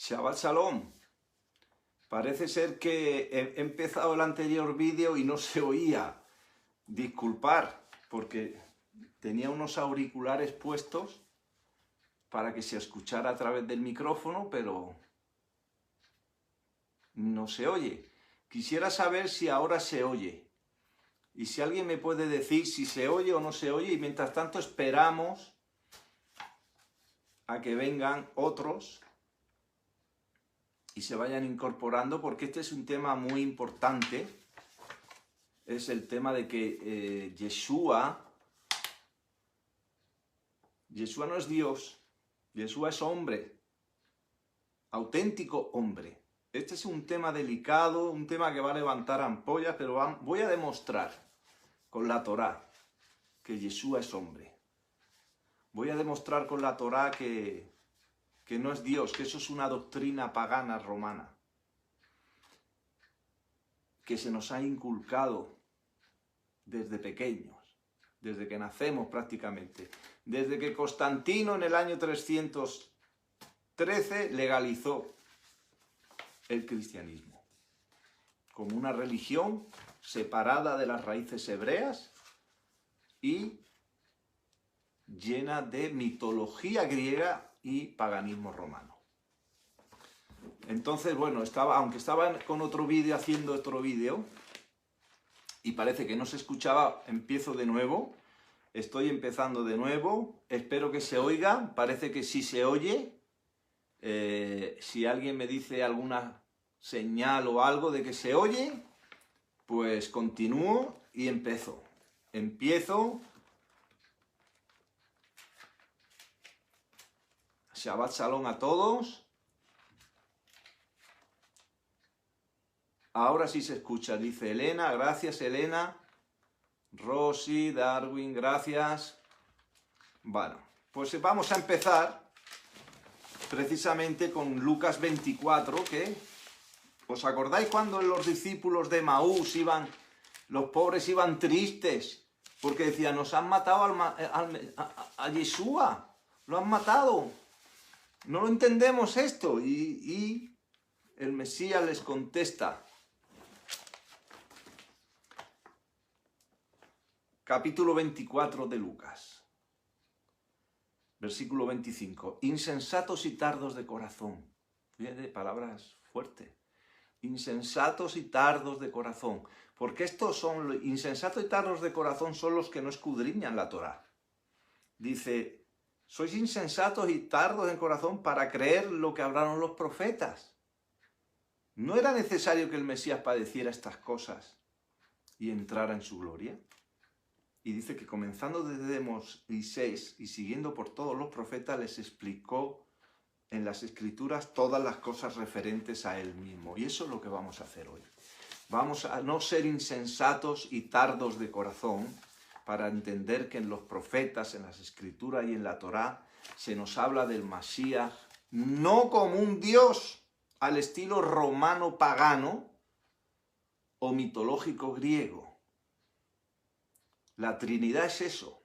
Shabbat Shalom. Parece ser que he empezado el anterior vídeo y no se oía. Disculpar, porque tenía unos auriculares puestos para que se escuchara a través del micrófono, pero no se oye. Quisiera saber si ahora se oye. Y si alguien me puede decir si se oye o no se oye, y mientras tanto esperamos a que vengan otros y se vayan incorporando, porque este es un tema muy importante. Es el tema de que Yeshua no es Dios, Yeshua es hombre, auténtico hombre. Este es un tema delicado, un tema que va a levantar ampollas, pero voy a demostrar con la Torá que Yeshua es hombre. Voy a demostrar con la Torá que no es Dios, que eso es una doctrina pagana romana, que se nos ha inculcado desde pequeños, desde que nacemos prácticamente, desde que Constantino en el año 313 legalizó el cristianismo como una religión separada de las raíces hebreas y llena de mitología griega y paganismo romano. Entonces, bueno, aunque estaba con otro vídeo, haciendo otro vídeo, y parece que no se escuchaba, empiezo de nuevo. Estoy empezando de nuevo. Espero que se oiga. Parece que sí se oye. Si alguien me dice alguna señal o algo de que se oye, pues continúo y empiezo. Shabbat Shalom a todos. Ahora sí se escucha, dice Elena. Gracias, Elena. Rosy, Darwin, gracias. Bueno, pues vamos a empezar precisamente con Lucas 24, que ¿os acordáis cuando los discípulos de Maús los pobres iban tristes? Porque decían, nos han matado a Yeshua, lo han matado. No lo entendemos esto. Y el Mesías les contesta. Capítulo 24 de Lucas. Versículo 25. Insensatos y tardos de corazón. Fíjate, palabras fuertes. Insensatos y tardos de corazón. Porque insensatos y tardos de corazón son los que no escudriñan la Torá. Dice, sois insensatos y tardos en corazón para creer lo que hablaron los profetas. ¿No era necesario que el Mesías padeciera estas cosas y entrara en su gloria? Y dice que comenzando desde Moisés y siguiendo por todos los profetas, les explicó en las Escrituras todas las cosas referentes a él mismo. Y eso es lo que vamos a hacer hoy. Vamos a no ser insensatos y tardos de corazón para entender que en los profetas, en las Escrituras y en la Torá se nos habla del Mashiach no como un Dios al estilo romano pagano o mitológico griego. La Trinidad es eso.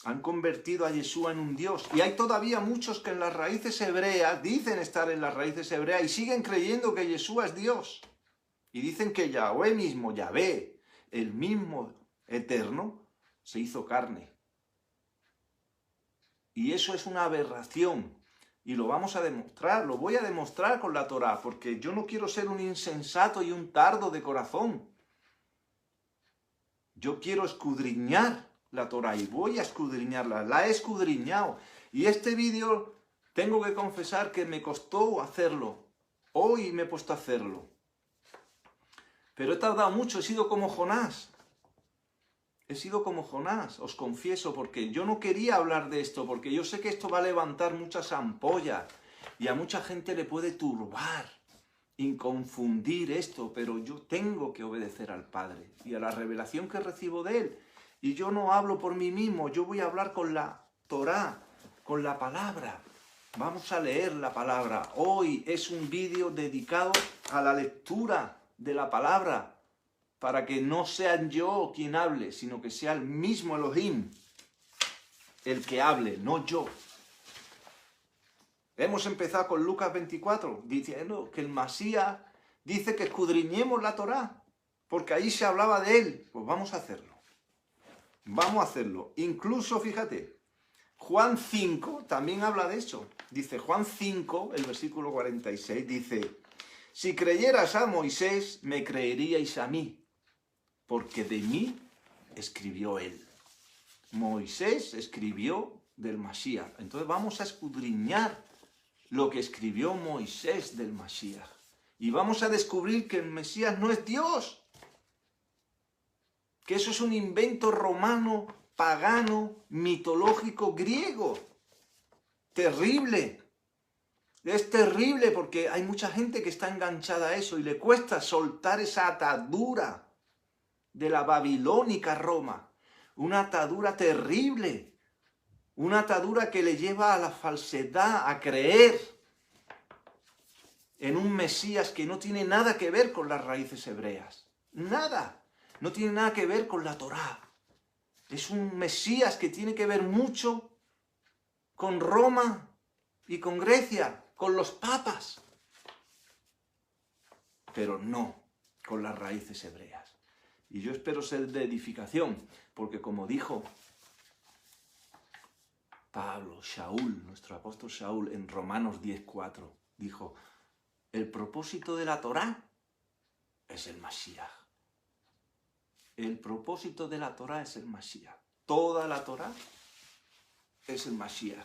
Han convertido a Yeshua en un Dios. Y hay todavía muchos que en las raíces hebreas, dicen estar en las raíces hebreas y siguen creyendo que Yeshua es Dios. Y dicen que Yahweh mismo, Yahvé, el mismo eterno, se hizo carne. Y eso es una aberración. Y lo vamos a demostrar, lo voy a demostrar con la Torá, porque yo no quiero ser un insensato y un tardo de corazón. Yo quiero escudriñar la Torá y voy a escudriñarla. La he escudriñado. Y este vídeo tengo que confesar que me costó hacerlo. Hoy me he puesto a hacerlo. Pero he tardado mucho, he sido como Jonás. He sido como Jonás, os confieso, porque yo no quería hablar de esto, porque yo sé que esto va a levantar muchas ampollas y a mucha gente le puede turbar y confundir esto, pero yo tengo que obedecer al Padre y a la revelación que recibo de Él. Y yo no hablo por mí mismo, yo voy a hablar con la Torá, con la palabra. Vamos a leer la palabra. Hoy es un vídeo dedicado a la lectura de la palabra, para que no sea yo quien hable, sino que sea el mismo Elohim el que hable, no yo. Hemos empezado con Lucas 24, diciendo que el Masías dice que escudriñemos la Torá, porque ahí se hablaba de él. Pues vamos a hacerlo. Vamos a hacerlo. Incluso, fíjate, Juan 5 también habla de eso. Dice Juan 5, el versículo 46, dice: si creyeras a Moisés, me creeríais a mí, porque de mí escribió él. Moisés escribió del Masías. Entonces vamos a escudriñar lo que escribió Moisés del Masías. Y vamos a descubrir que el Mesías no es Dios. Que eso es un invento romano, pagano, mitológico, griego. Terrible. Es terrible porque hay mucha gente que está enganchada a eso y le cuesta soltar esa atadura de la babilónica Roma. Una atadura terrible. Una atadura que le lleva a la falsedad, a creer en un Mesías que no tiene nada que ver con las raíces hebreas. Nada. No tiene nada que ver con la Torá. Es un Mesías que tiene que ver mucho con Roma y con Grecia, con los papas. Pero no con las raíces hebreas. Y yo espero ser de edificación, porque como dijo Pablo, Shaul, nuestro apóstol Shaul, en Romanos 10:4, dijo: el propósito de la Torá es el Masías. El propósito de la Torá es el Masías. Toda la Torá es el Masías.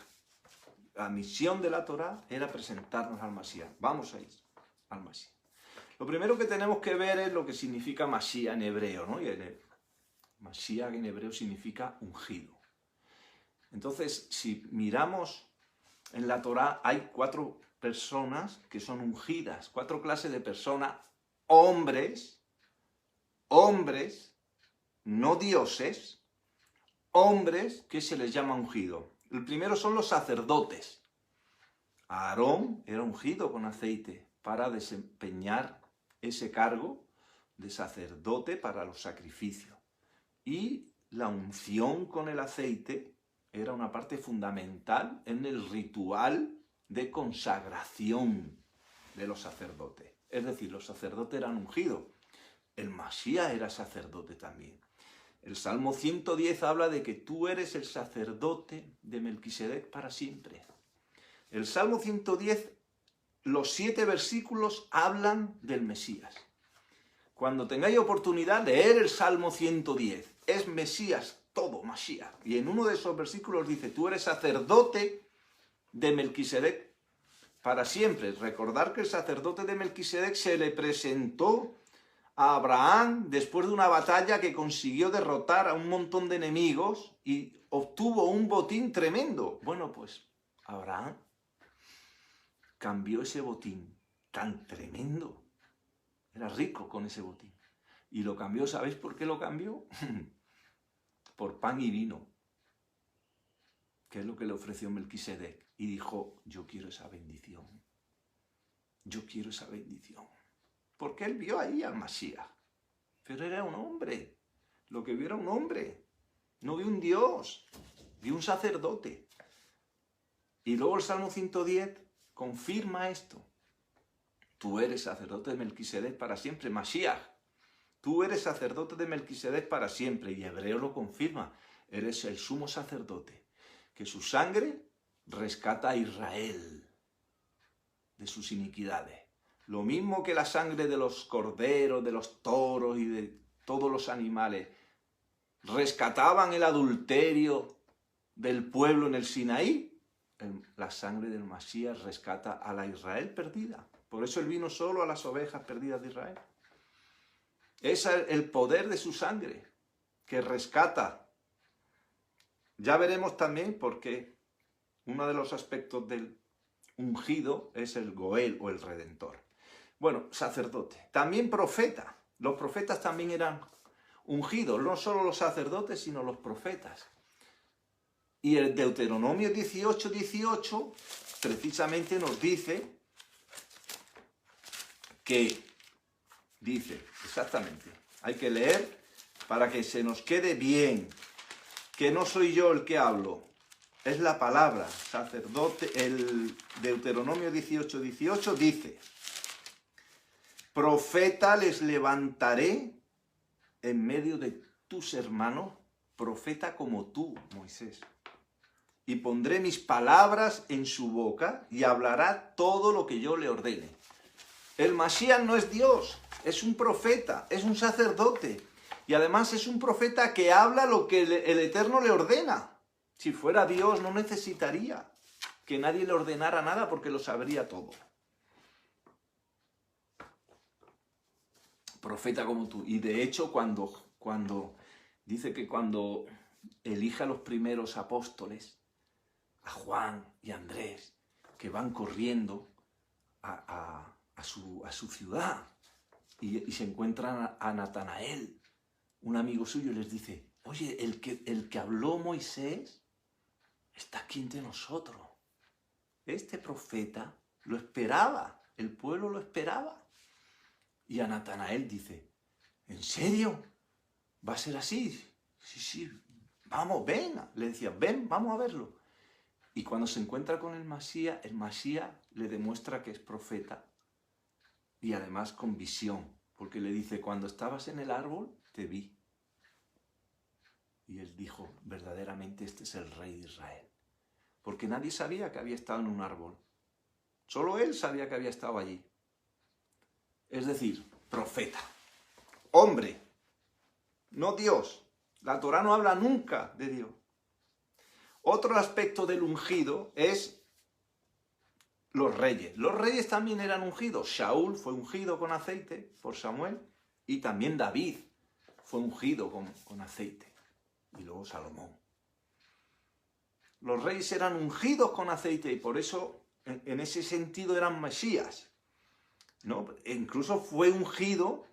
La misión de la Torá era presentarnos al Masías. Vamos a ir al Masías. Lo primero que tenemos que ver es lo que significa Masías en hebreo, ¿no? Y Masías en hebreo significa ungido. Entonces, si miramos en la Torá, hay 4 personas que son ungidas, 4 clases de personas, hombres, no dioses, hombres que se les llama ungido. El primero son los sacerdotes. Aarón era ungido con aceite para desempeñar ese cargo de sacerdote para los sacrificios. Y la unción con el aceite era una parte fundamental en el ritual de consagración de los sacerdotes. Es decir, los sacerdotes eran ungidos. El Masías era sacerdote también. El Salmo 110 habla de que tú eres el sacerdote de Melquisedec para siempre. El Salmo 110, los 7 versículos hablan del Mesías. Cuando tengáis oportunidad, leer el Salmo 110. Es Mesías, todo, Masías. Y en uno de esos versículos dice: tú eres sacerdote de Melquisedec para siempre. Recordar que el sacerdote de Melquisedec se le presentó a Abraham después de una batalla que consiguió derrotar a un montón de enemigos y obtuvo un botín tremendo. Bueno, pues Abraham cambió ese botín tan tremendo. Era rico con ese botín. Y lo cambió, ¿sabéis por qué lo cambió? Por pan y vino, que es lo que le ofreció Melquisedec. Y dijo: yo quiero esa bendición. Yo quiero esa bendición. Porque él vio ahí al Masías. Pero era un hombre. Lo que vio era un hombre. No vio un Dios. Vio un sacerdote. Y luego el Salmo 110 confirma esto. Tú eres sacerdote de Melquisedec para siempre, Masías. Tú eres sacerdote de Melquisedec para siempre. Y Hebreo lo confirma. Eres el sumo sacerdote, que su sangre rescata a Israel de sus iniquidades. Lo mismo que la sangre de los corderos, de los toros y de todos los animales rescataban el adulterio del pueblo en el Sinaí, la sangre del Masías rescata a la Israel perdida. Por eso él vino solo a las ovejas perdidas de Israel. Es el poder de su sangre que rescata. Ya veremos también por qué uno de los aspectos del ungido es el Goel o el Redentor. Bueno, sacerdote. También profeta. Los profetas también eran ungidos. No solo los sacerdotes, sino los profetas. Y el Deuteronomio 18:18 precisamente nos dice que, dice, exactamente, hay que leer para que se nos quede bien, que no soy yo el que hablo. es la palabra, sacerdote. El Deuteronomio 18:18 dice: profeta les levantaré en medio de tus hermanos, profeta como tú, Moisés. Y pondré mis palabras en su boca y hablará todo lo que yo le ordene. El Masías no es Dios, es un profeta, es un sacerdote. Y además es un profeta que habla lo que el Eterno le ordena. Si fuera Dios no necesitaría que nadie le ordenara nada porque lo sabría todo. Profeta como tú. Y de hecho cuando dice que cuando elige a los primeros apóstoles, a Juan y a Andrés, que van corriendo a su ciudad y se encuentran a Natanael, un amigo suyo, y les dice: oye, el que habló Moisés está aquí entre nosotros. Este profeta lo esperaba, el pueblo lo esperaba. Y a Natanael dice: ¿en serio? ¿Va a ser así? Sí, vamos, ven. Le decía: ven, vamos a verlo. Y cuando se encuentra con el Masías le demuestra que es profeta. Y además con visión, porque le dice: cuando estabas en el árbol, te vi. Y él dijo: verdaderamente este es el rey de Israel. Porque nadie sabía que había estado en un árbol. Solo él sabía que había estado allí. Es decir, profeta. Hombre, no Dios. La Torá no habla nunca de Dios. Otro aspecto del ungido es los reyes. Los reyes también eran ungidos. Shaul fue ungido con aceite por Samuel y también David fue ungido con aceite. Y luego Salomón. Los reyes eran ungidos con aceite y por eso en ese sentido eran mesías, ¿no? E incluso fue ungido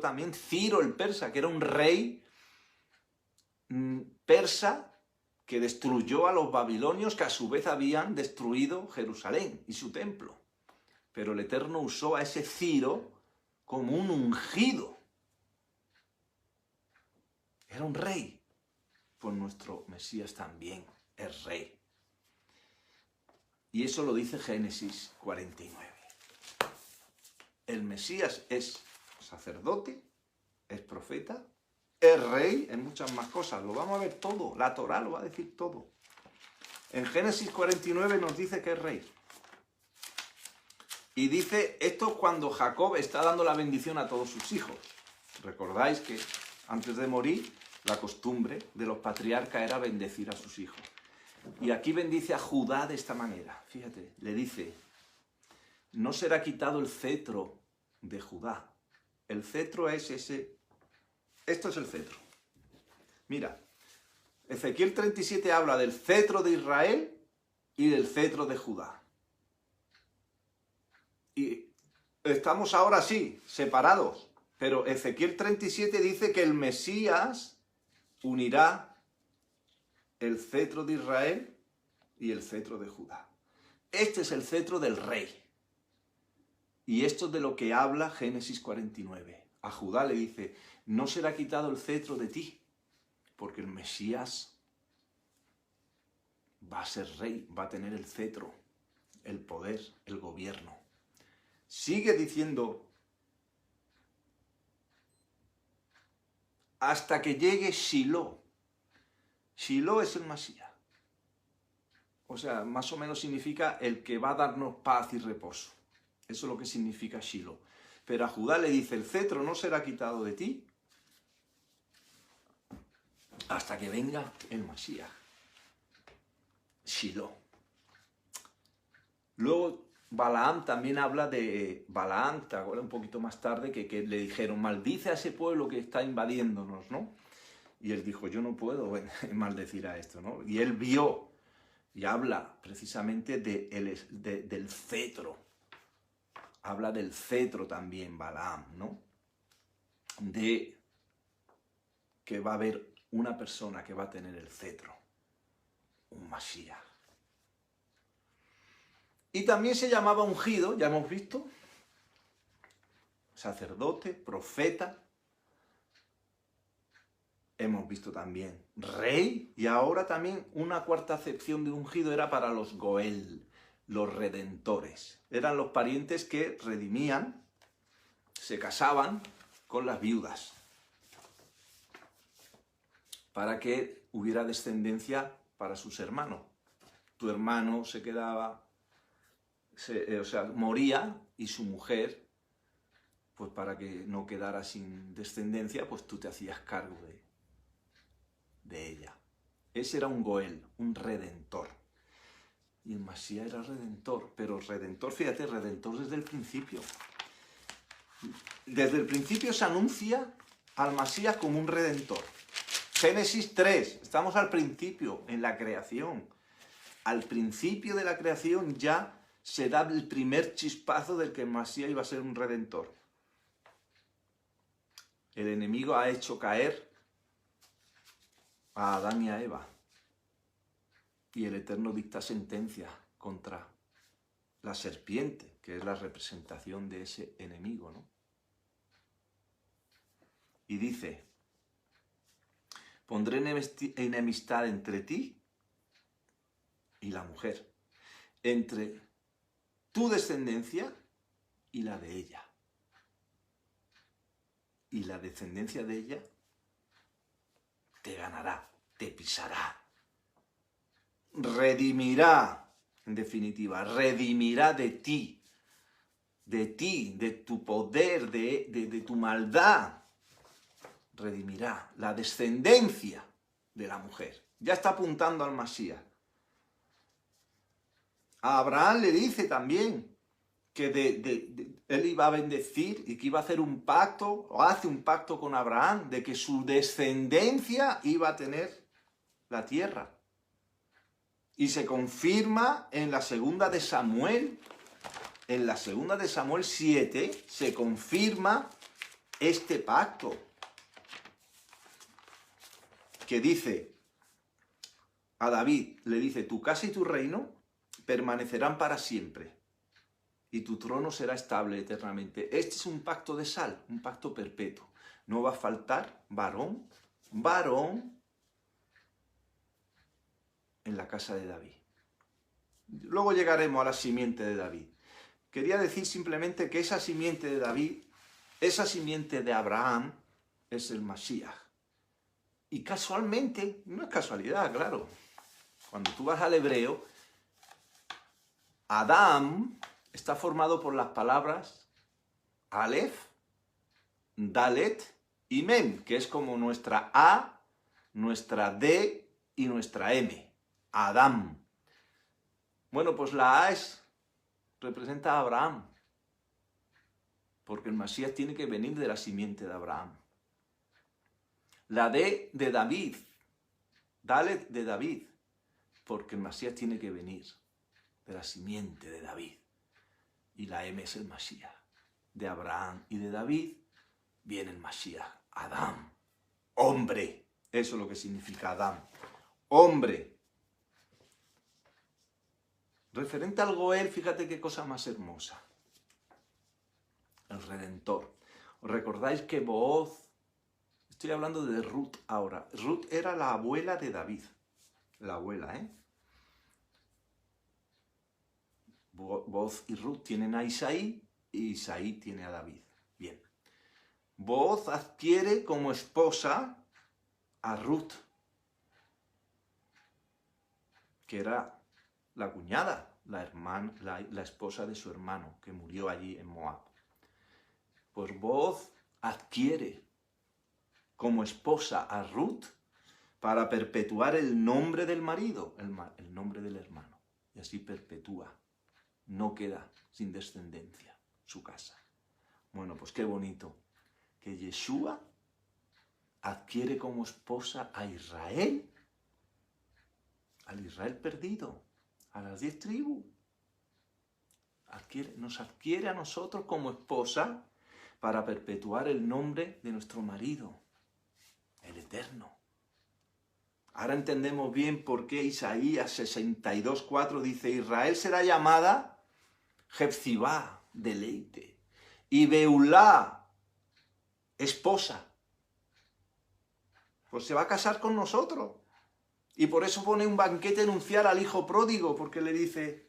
también Ciro el persa, que era un rey persa que destruyó a los babilonios, que a su vez habían destruido Jerusalén y su templo. Pero el Eterno usó a ese Ciro como un ungido. Era un rey. Pues nuestro Mesías también es rey. Y eso lo dice Génesis 49. El Mesías es sacerdote, es profeta, es rey en muchas más cosas. Lo vamos a ver todo. La Torá lo va a decir todo. En Génesis 49 nos dice que es rey. Y dice esto cuando Jacob está dando la bendición a todos sus hijos. Recordáis que antes de morir, la costumbre de los patriarcas era bendecir a sus hijos. Y aquí bendice a Judá de esta manera. Fíjate, le dice: no será quitado el cetro de Judá. El cetro es ese. Esto es el cetro. Mira, Ezequiel 37 habla del cetro de Israel y del cetro de Judá. Y estamos ahora sí, separados. Pero Ezequiel 37 dice que el Mesías unirá el cetro de Israel y el cetro de Judá. Este es el cetro del rey. Y esto es de lo que habla Génesis 49. A Judá le dice: no será quitado el cetro de ti, porque el Mesías va a ser rey, va a tener el cetro, el poder, el gobierno. Sigue diciendo: hasta que llegue Shiloh. Shiloh es el Mesías. O sea, más o menos significa el que va a darnos paz y reposo. Eso es lo que significa Shiloh. Pero a Judá le dice: el cetro no será quitado de ti hasta que venga el Mesías. Shiloh. Luego Balaam también habla de Balaam, te acuerdas un poquito más tarde, que le dijeron: maldice a ese pueblo que está invadiéndonos, ¿no? Y él dijo: yo no puedo maldecir a esto, ¿no? Y él vio y habla precisamente del cetro. Habla del cetro también Balaam, ¿no? De que va a haber una persona que va a tener el cetro, un Masías. Y también se llamaba ungido, ya hemos visto, sacerdote, profeta, hemos visto también rey, y ahora también una cuarta acepción de ungido era para los Goel, los redentores. Eran los parientes que redimían, se casaban con las viudas, para que hubiera descendencia para sus hermanos. Tu hermano se quedaba, moría, y su mujer, pues para que no quedara sin descendencia, pues tú te hacías cargo de ella. Ese era un Goel, un redentor. Y el Masías era redentor, pero redentor, fíjate, redentor desde el principio. Desde el principio se anuncia al Masías como un redentor. Génesis 3, estamos al principio, en la creación. Al principio de la creación ya se da el primer chispazo del que el Masías iba a ser un redentor. El enemigo ha hecho caer a Adán y a Eva. Y el Eterno dicta sentencia contra la serpiente, que es la representación de ese enemigo, ¿no? Y dice, pondré enemistad entre ti y la mujer, entre tu descendencia y la de ella. Y la descendencia de ella te ganará, te pisará, redimirá, en definitiva, redimirá de ti, de tu poder, de tu maldad. Redimirá la descendencia de la mujer. Ya está apuntando al Masías. A Abraham le dice también que él iba a bendecir y que iba a hacer un pacto, o hace un pacto con Abraham, de que su descendencia iba a tener la tierra. Y se confirma en la segunda de Samuel, en la segunda de Samuel 7, se confirma este pacto. Que dice a David, le dice, tu casa y tu reino permanecerán para siempre, y tu trono será estable eternamente. Este es un pacto de sal, un pacto perpetuo. No va a faltar varón en la casa de David. Luego llegaremos a la simiente de David. Quería decir simplemente que esa simiente de David, esa simiente de Abraham, es el Masías. Y casualmente, no es casualidad, claro, cuando tú vas al hebreo, Adam está formado por las palabras Aleph, Dalet y Mem, que es como nuestra A, nuestra D y nuestra M. Adam. Bueno, pues la A representa a Abraham, porque el Masías tiene que venir de la simiente de Abraham. La D de David, Dalet de David, porque el Masías tiene que venir de la simiente de David. Y la M es el Masías. De Abraham y de David viene el Masías, Adán, hombre. Eso es lo que significa Adán, hombre. Referente al Goel, fíjate qué cosa más hermosa. El Redentor. ¿Os recordáis que Booz, estoy hablando de Ruth ahora, Ruth era la abuela de David, la abuela, Booz y Ruth tienen a Isaí, y Isaí tiene a David. Bien. Booz adquiere como esposa a Ruth, que era la cuñada, la esposa de su hermano, que murió allí en Moab. Pues Booz adquiere como esposa a Ruth para perpetuar el nombre del marido, el nombre del hermano. Y así perpetúa. No queda sin descendencia su casa. Bueno, pues qué bonito que Yeshua adquiere como esposa a Israel, al Israel perdido, a las 10 tribus. Nos adquiere a nosotros como esposa para perpetuar el nombre de nuestro marido, el Eterno. Ahora entendemos bien por qué Isaías 62:4 dice, Israel será llamada Jefzibá, deleite, y Beulá, esposa. pues se va a casar con nosotros. Y por eso pone un banquete nupcial al hijo pródigo, porque le dice,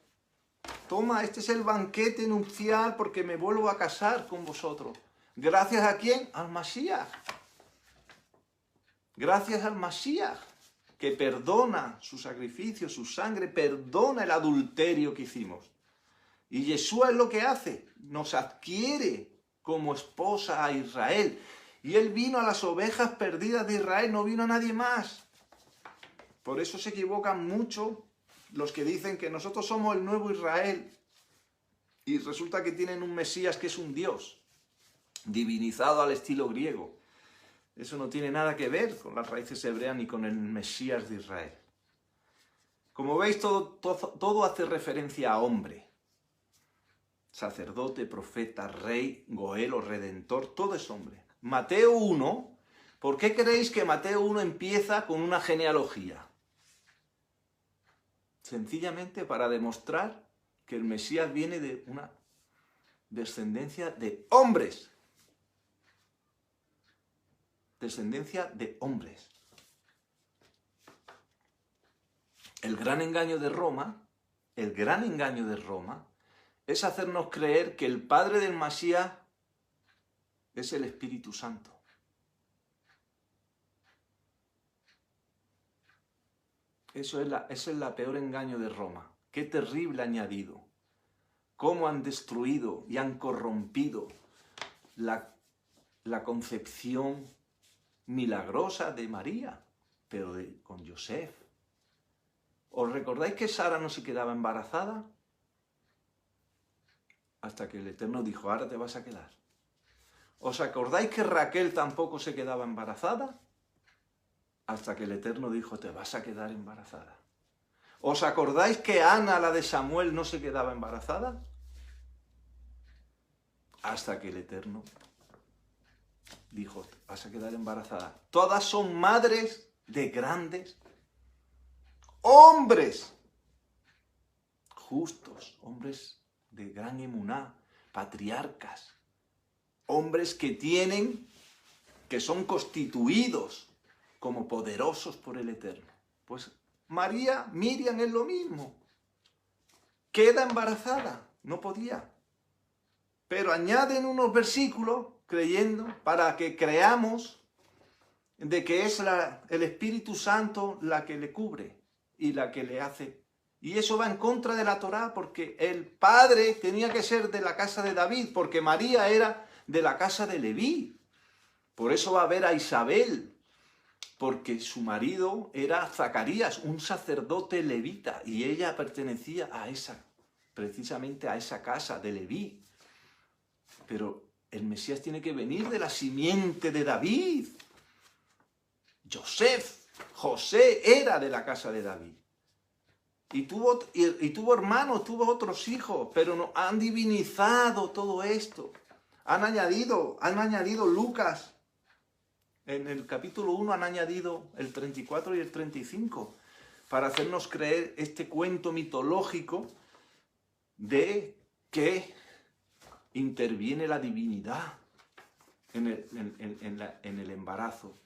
toma, este es el banquete nupcial porque me vuelvo a casar con vosotros. ¿Gracias a quién? Al Masías. Gracias al Masías, que perdona su sacrificio, su sangre, perdona el adulterio que hicimos. Y Yeshua es lo que hace, nos adquiere como esposa a Israel. Y él vino a las ovejas perdidas de Israel, no vino a nadie más. Por eso se equivocan mucho los que dicen que nosotros somos el nuevo Israel. Y resulta que tienen un Mesías que es un Dios, divinizado al estilo griego. Eso no tiene nada que ver con las raíces hebreas ni con el Mesías de Israel. Como veis, todo hace referencia a hombre. Sacerdote, profeta, rey, goel o redentor, todo es hombre. Mateo 1, ¿por qué creéis que Mateo 1 empieza con una genealogía? Sencillamente para demostrar que el Mesías viene de una descendencia de hombres. Descendencia de hombres. El gran engaño de Roma es hacernos creer que el padre del Mesías es el Espíritu Santo. Ese es la peor engaño de Roma. Qué terrible añadido. Cómo han destruido y han corrompido la concepción milagrosa de María, pero con Joseph. ¿Os recordáis que Sara no se quedaba embarazada? Hasta que el Eterno dijo, ahora te vas a quedar. ¿Os acordáis que Raquel tampoco se quedaba embarazada? Hasta que el Eterno dijo, te vas a quedar embarazada. ¿Os acordáis que Ana, la de Samuel, no se quedaba embarazada? Hasta que el Eterno dijo, te vas a quedar embarazada. Todas son madres de grandes hombres justos, hombres de gran emuná, patriarcas, hombres que son constituidos como poderosos por el Eterno. Pues Miriam es lo mismo. Queda embarazada, no podía. Pero añaden unos versículos creyendo para que creamos de que es el Espíritu Santo la que le cubre y la que le hace. Y eso va en contra de la Torá porque el padre tenía que ser de la casa de David, porque María era de la casa de Leví. Por eso va a ver a Isabel, porque su marido era Zacarías, un sacerdote levita, y ella pertenecía precisamente a esa casa de Leví. Pero el Mesías tiene que venir de la simiente de David. José era de la casa de David. Y tuvo hermanos, tuvo otros hijos, pero no, han divinizado todo esto. Han añadido Lucas. En el capítulo 1 han añadido el 34 y el 35 para hacernos creer este cuento mitológico de que interviene la divinidad en el embarazo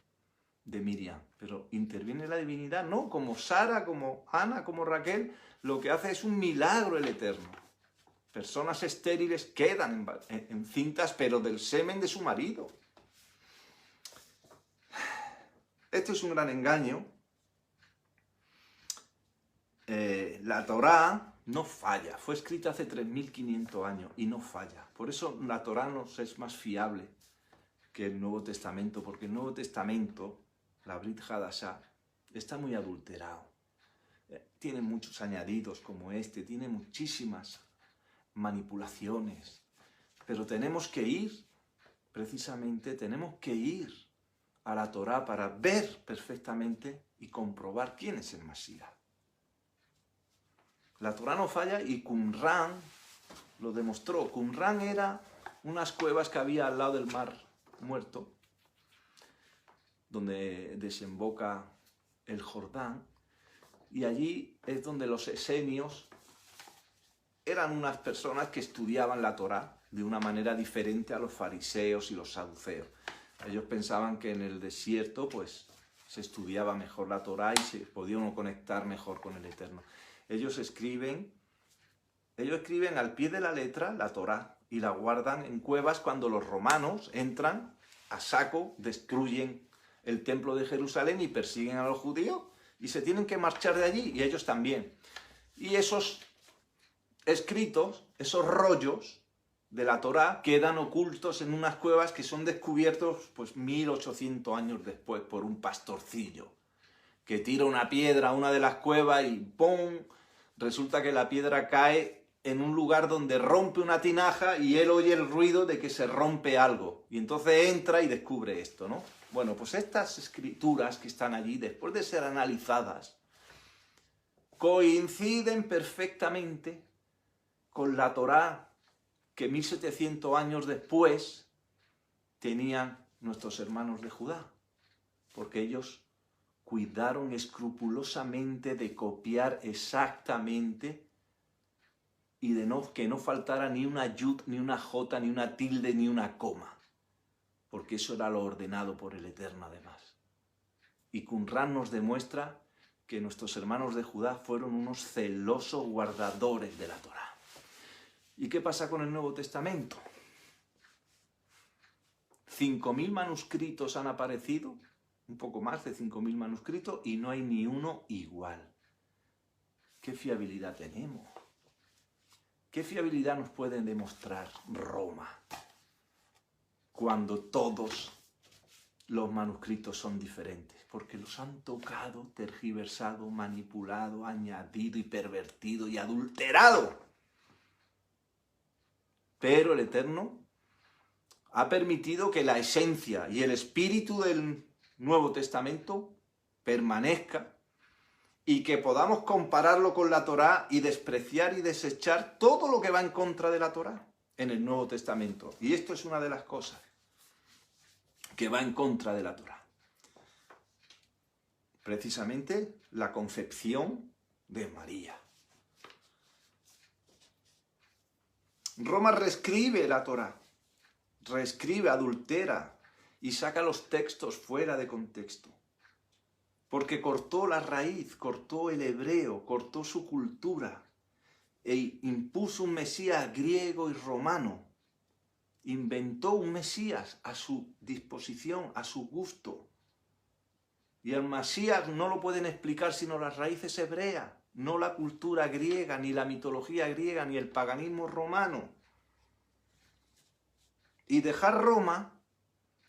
de Miriam. Pero interviene la divinidad, no como Sara, como Ana, como Raquel, lo que hace es un milagro el Eterno. Personas estériles quedan encintas, pero del semen de su marido. Esto es un gran engaño. La Torá no falla. Fue escrita hace 3.500 años y no falla. Por eso la Torá nos es más fiable que el Nuevo Testamento, porque el Nuevo Testamento, la Brit Hadashah, está muy adulterado. Tiene muchos añadidos como este, tiene muchísimas manipulaciones. Pero tenemos que ir, precisamente, a la Torá para ver perfectamente y comprobar quién es el Masías. La Torá no falla y Qumran lo demostró. Qumran era unas cuevas que había al lado del Mar Muerto, donde desemboca el Jordán, y allí es donde los esenios eran unas personas que estudiaban la Torá de una manera diferente a los fariseos y los saduceos. Ellos pensaban que en el desierto, pues, se estudiaba mejor la Torá y se podía uno conectar mejor con el Eterno. Ellos escriben al pie de la letra la Torá y la guardan en cuevas cuando los romanos entran a saco, destruyen el templo de Jerusalén y persiguen a los judíos y se tienen que marchar de allí, y ellos también. Y esos escritos, esos rollos de la Torá quedan ocultos en unas cuevas que son descubiertos pues 1800 años después por un pastorcillo que tira una piedra a una de las cuevas y ¡pum! Resulta que la piedra cae en un lugar donde rompe una tinaja y él oye el ruido de que se rompe algo. Y entonces entra y descubre esto, ¿no? Bueno, pues estas escrituras que están allí, después de ser analizadas, coinciden perfectamente con la Torá que 1700 años después tenían nuestros hermanos de Judá, porque ellos cuidaron escrupulosamente de copiar exactamente y de que no faltara ni una yud, ni una jota, ni una tilde, ni una coma, porque eso era lo ordenado por el Eterno además. Y Qumran nos demuestra que nuestros hermanos de Judá fueron unos celosos guardadores de la Torá. ¿Y qué pasa con el Nuevo Testamento? 5.000 manuscritos han aparecido, un poco más de 5.000 manuscritos, y no hay ni uno igual. ¿Qué fiabilidad tenemos? ¿Qué fiabilidad nos puede demostrar Roma cuando todos los manuscritos son diferentes? Porque los han tocado, tergiversado, manipulado, añadido y pervertido y adulterado. Pero el Eterno ha permitido que la esencia y el espíritu del Nuevo Testamento permanezca y que podamos compararlo con la Torá y despreciar y desechar todo lo que va en contra de la Torá en el Nuevo Testamento. Y esto es una de las cosas que va en contra de la Torá. Precisamente la concepción de María. Roma reescribe la Torá, reescribe, adultera y saca los textos fuera de contexto. Porque cortó la raíz, cortó el hebreo, cortó su cultura e impuso un Mesías griego y romano. Inventó un Mesías a su disposición, a su gusto. Y al Mesías no lo pueden explicar sino las raíces hebreas, no la cultura griega, ni la mitología griega, ni el paganismo romano. Y dejar Roma,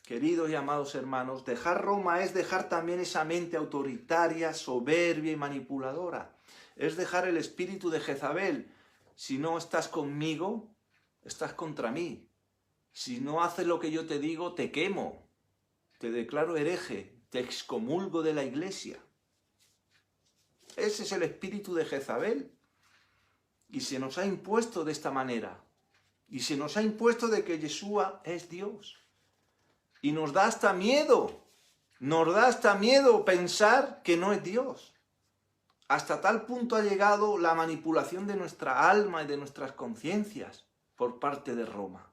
queridos y amados hermanos, dejar Roma es dejar también esa mente autoritaria, soberbia y manipuladora. Es dejar el espíritu de Jezabel. Si no estás conmigo, estás contra mí. Si no haces lo que yo te digo, te quemo, te declaro hereje, te excomulgo de la iglesia. Ese es el espíritu de Jezabel. Y se nos ha impuesto de esta manera. Y se nos ha impuesto de que Yeshua es Dios. Y nos da hasta miedo pensar que no es Dios. Hasta tal punto ha llegado la manipulación de nuestra alma y de nuestras conciencias por parte de Roma.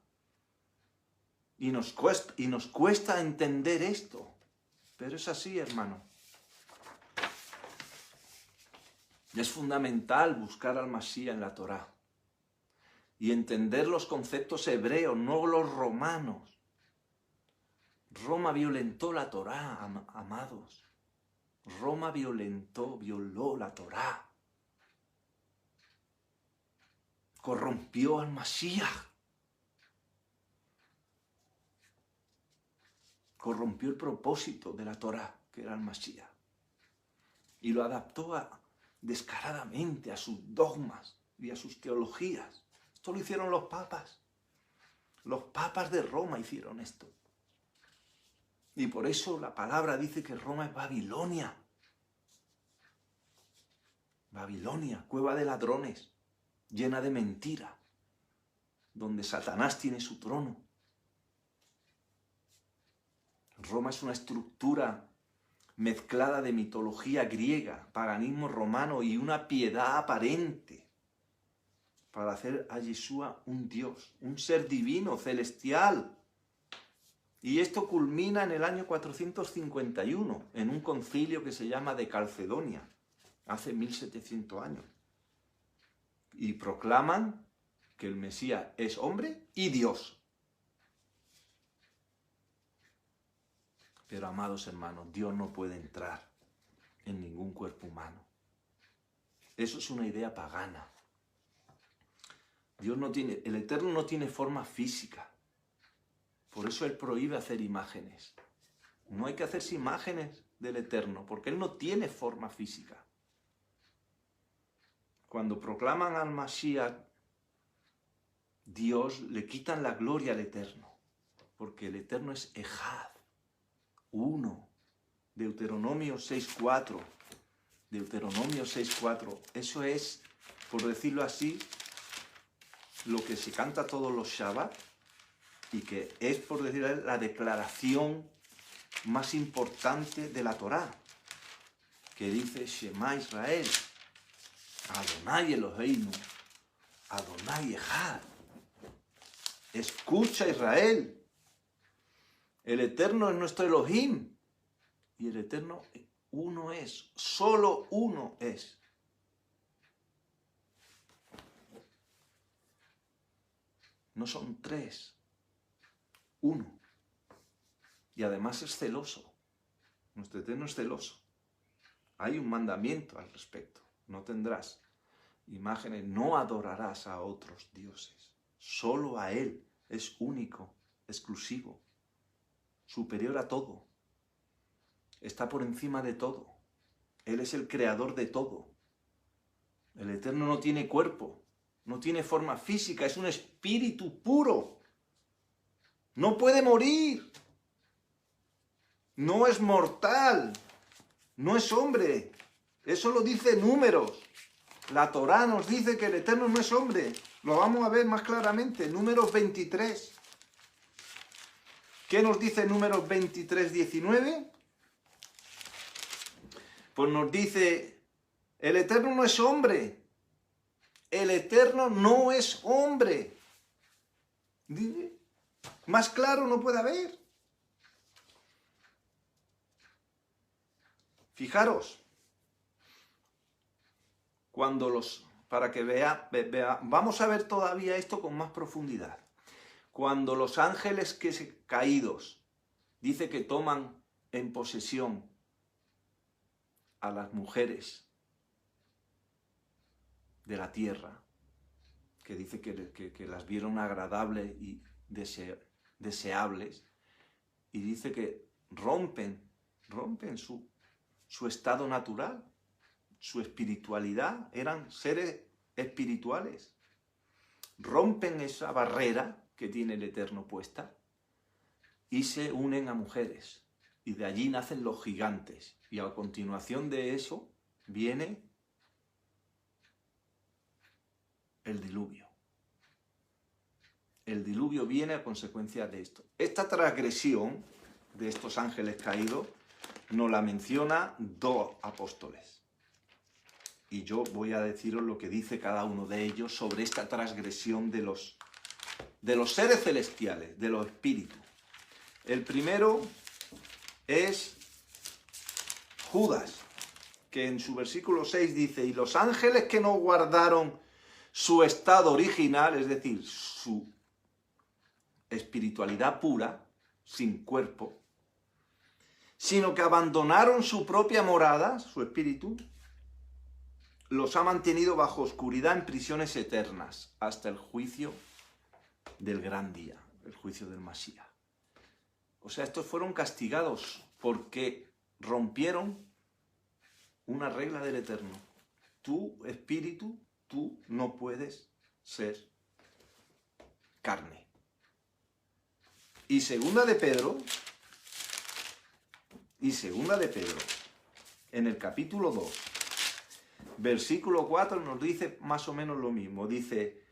Y nos cuesta entender esto. Pero es así, hermano. Es fundamental buscar al Masías en la Torá y entender los conceptos hebreos, no los romanos. Roma violentó la Torá, amados. Roma violó la Torá. Corrompió al Masías. Corrompió el propósito de la Torá, que era el Masías. Y lo adaptó descaradamente a sus dogmas y a sus teologías. Esto lo hicieron los papas. Los papas de Roma hicieron esto. Y por eso la palabra dice que Roma es Babilonia. Babilonia, cueva de ladrones, llena de mentira, donde Satanás tiene su trono. Roma es una estructura mezclada de mitología griega, paganismo romano y una piedad aparente para hacer a Yeshua un Dios, un ser divino, celestial. Y esto culmina en el año 451, en un concilio que se llama de Calcedonia, hace 1700 años. Y proclaman que el Mesías es hombre y Dios. Pero, amados hermanos, Dios no puede entrar en ningún cuerpo humano. Eso es una idea pagana. El Eterno no tiene forma física. Por eso Él prohíbe hacer imágenes. No hay que hacerse imágenes del Eterno, porque Él no tiene forma física. Cuando proclaman al Mashiach, Dios, le quitan la gloria al Eterno, porque el Eterno es Ejad, uno. Deuteronomio 6.4. Deuteronomio 6.4. Eso es, por decirlo así, lo que se canta todos los Shabbat, y que es, por decirlo así, la declaración más importante de la Torá, que dice Shema Israel, Adonai Eloheinu, Adonai Ejad. Escucha, Israel, el Eterno es nuestro Elohim, y el Eterno uno es, solo uno es. No son tres, uno. Y además es celoso. Nuestro Eterno es celoso. Hay un mandamiento al respecto. No tendrás imágenes, no adorarás a otros dioses. Solo a Él es único, exclusivo, superior a todo. Está por encima de todo. Él es el creador de todo. El Eterno no tiene cuerpo, no tiene forma física, es un espíritu puro. No puede morir. No es mortal. No es hombre. Eso lo dice Números. La Torá nos dice que el Eterno no es hombre. Lo vamos a ver más claramente. Números 23. ¿Qué nos dice Números 23, 19? Pues nos dice, el Eterno no es hombre. El Eterno no es hombre. Más claro no puede haber. Fijaros, para que vea, vamos a ver todavía esto con más profundidad. Cuando los ángeles caídos, dice que toman en posesión a las mujeres de la tierra, que dice que las vieron agradables y deseables, y dice que rompen su estado natural, su espiritualidad, eran seres espirituales, rompen esa barrera que tiene el Eterno puesta y se unen a mujeres, y de allí nacen los gigantes, y a continuación de eso viene el diluvio. El diluvio viene a consecuencia de esto. Esta transgresión de estos ángeles caídos nos la menciona dos apóstoles. Y yo voy a deciros lo que dice cada uno de ellos sobre esta transgresión de los seres celestiales, de los espíritus. El primero es Judas, que en su versículo 6 dice, y los ángeles que no guardaron su estado original, es decir, su espiritualidad pura, sin cuerpo, sino que abandonaron su propia morada, su espíritu, los ha mantenido bajo oscuridad en prisiones eternas, hasta el juicio del gran día, el juicio del Mashiach. O sea, estos fueron castigados porque rompieron una regla del Eterno. Tu espíritu, tú no puedes ser carne. Y segunda de Pedro, en el capítulo 2, versículo 4 nos dice más o menos lo mismo. Dice,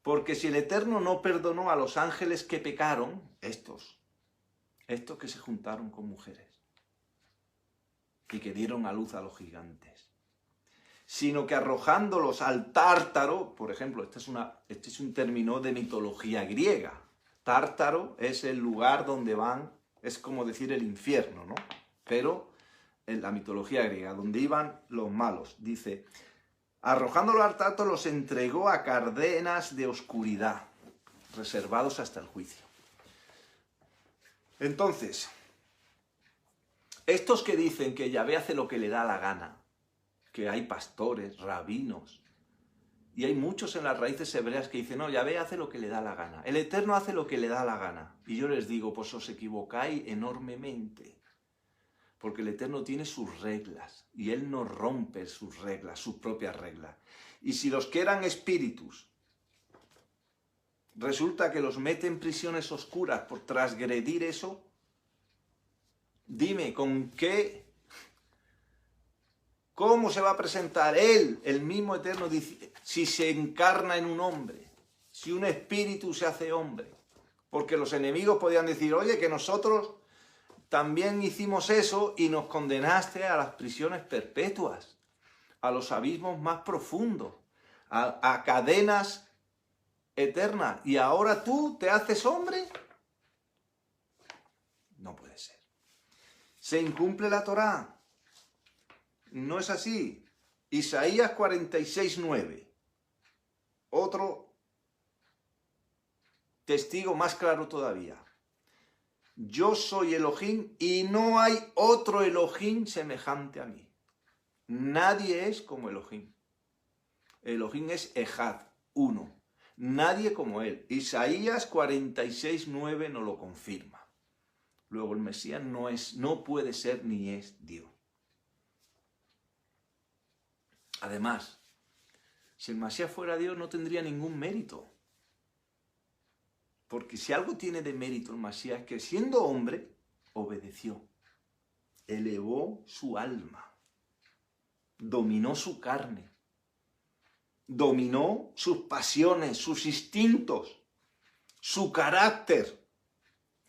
porque si el Eterno no perdonó a los ángeles que pecaron, estos que se juntaron con mujeres y que dieron a luz a los gigantes, sino que arrojándolos al Tártaro, por ejemplo, este es un término de mitología griega. Tártaro es el lugar donde van Es como decir el infierno, ¿no? Pero en la mitología griega, donde iban los malos, dice, arrojándolo al tarto los entregó a cadenas de oscuridad, reservados hasta el juicio. Entonces, estos que dicen que Yahvé hace lo que le da la gana, que hay pastores, rabinos, y hay muchos en las raíces hebreas que dicen, no, Yahvé hace lo que le da la gana, el Eterno hace lo que le da la gana. Y yo les digo, pues os equivocáis enormemente, porque el Eterno tiene sus reglas, y Él no rompe sus reglas, sus propias reglas. Y si los que eran espíritus, resulta que los mete en prisiones oscuras por transgredir eso, dime, ¿con qué? ¿Cómo se va a presentar Él, el mismo Eterno, si se encarna en un hombre? Si un espíritu se hace hombre. Porque los enemigos podían decir, oye, que nosotros también hicimos eso y nos condenaste a las prisiones perpetuas, a los abismos más profundos, a cadenas eternas. ¿Y ahora tú te haces hombre? No puede ser. Se incumple la Torá. No es así. Isaías 46:9. Otro testigo más claro todavía. Yo soy Elohim y no hay otro Elohim semejante a mí. Nadie es como Elohim. Elohim es Ejad, uno. Nadie como él. Isaías 46:9 nos lo confirma. Luego el Mesías no puede ser ni es Dios. Además, si el Mesías fuera Dios no tendría ningún mérito. Porque si algo tiene de mérito el Mesías es que siendo hombre, obedeció. Elevó su alma. Dominó su carne. Dominó sus pasiones, sus instintos, su carácter.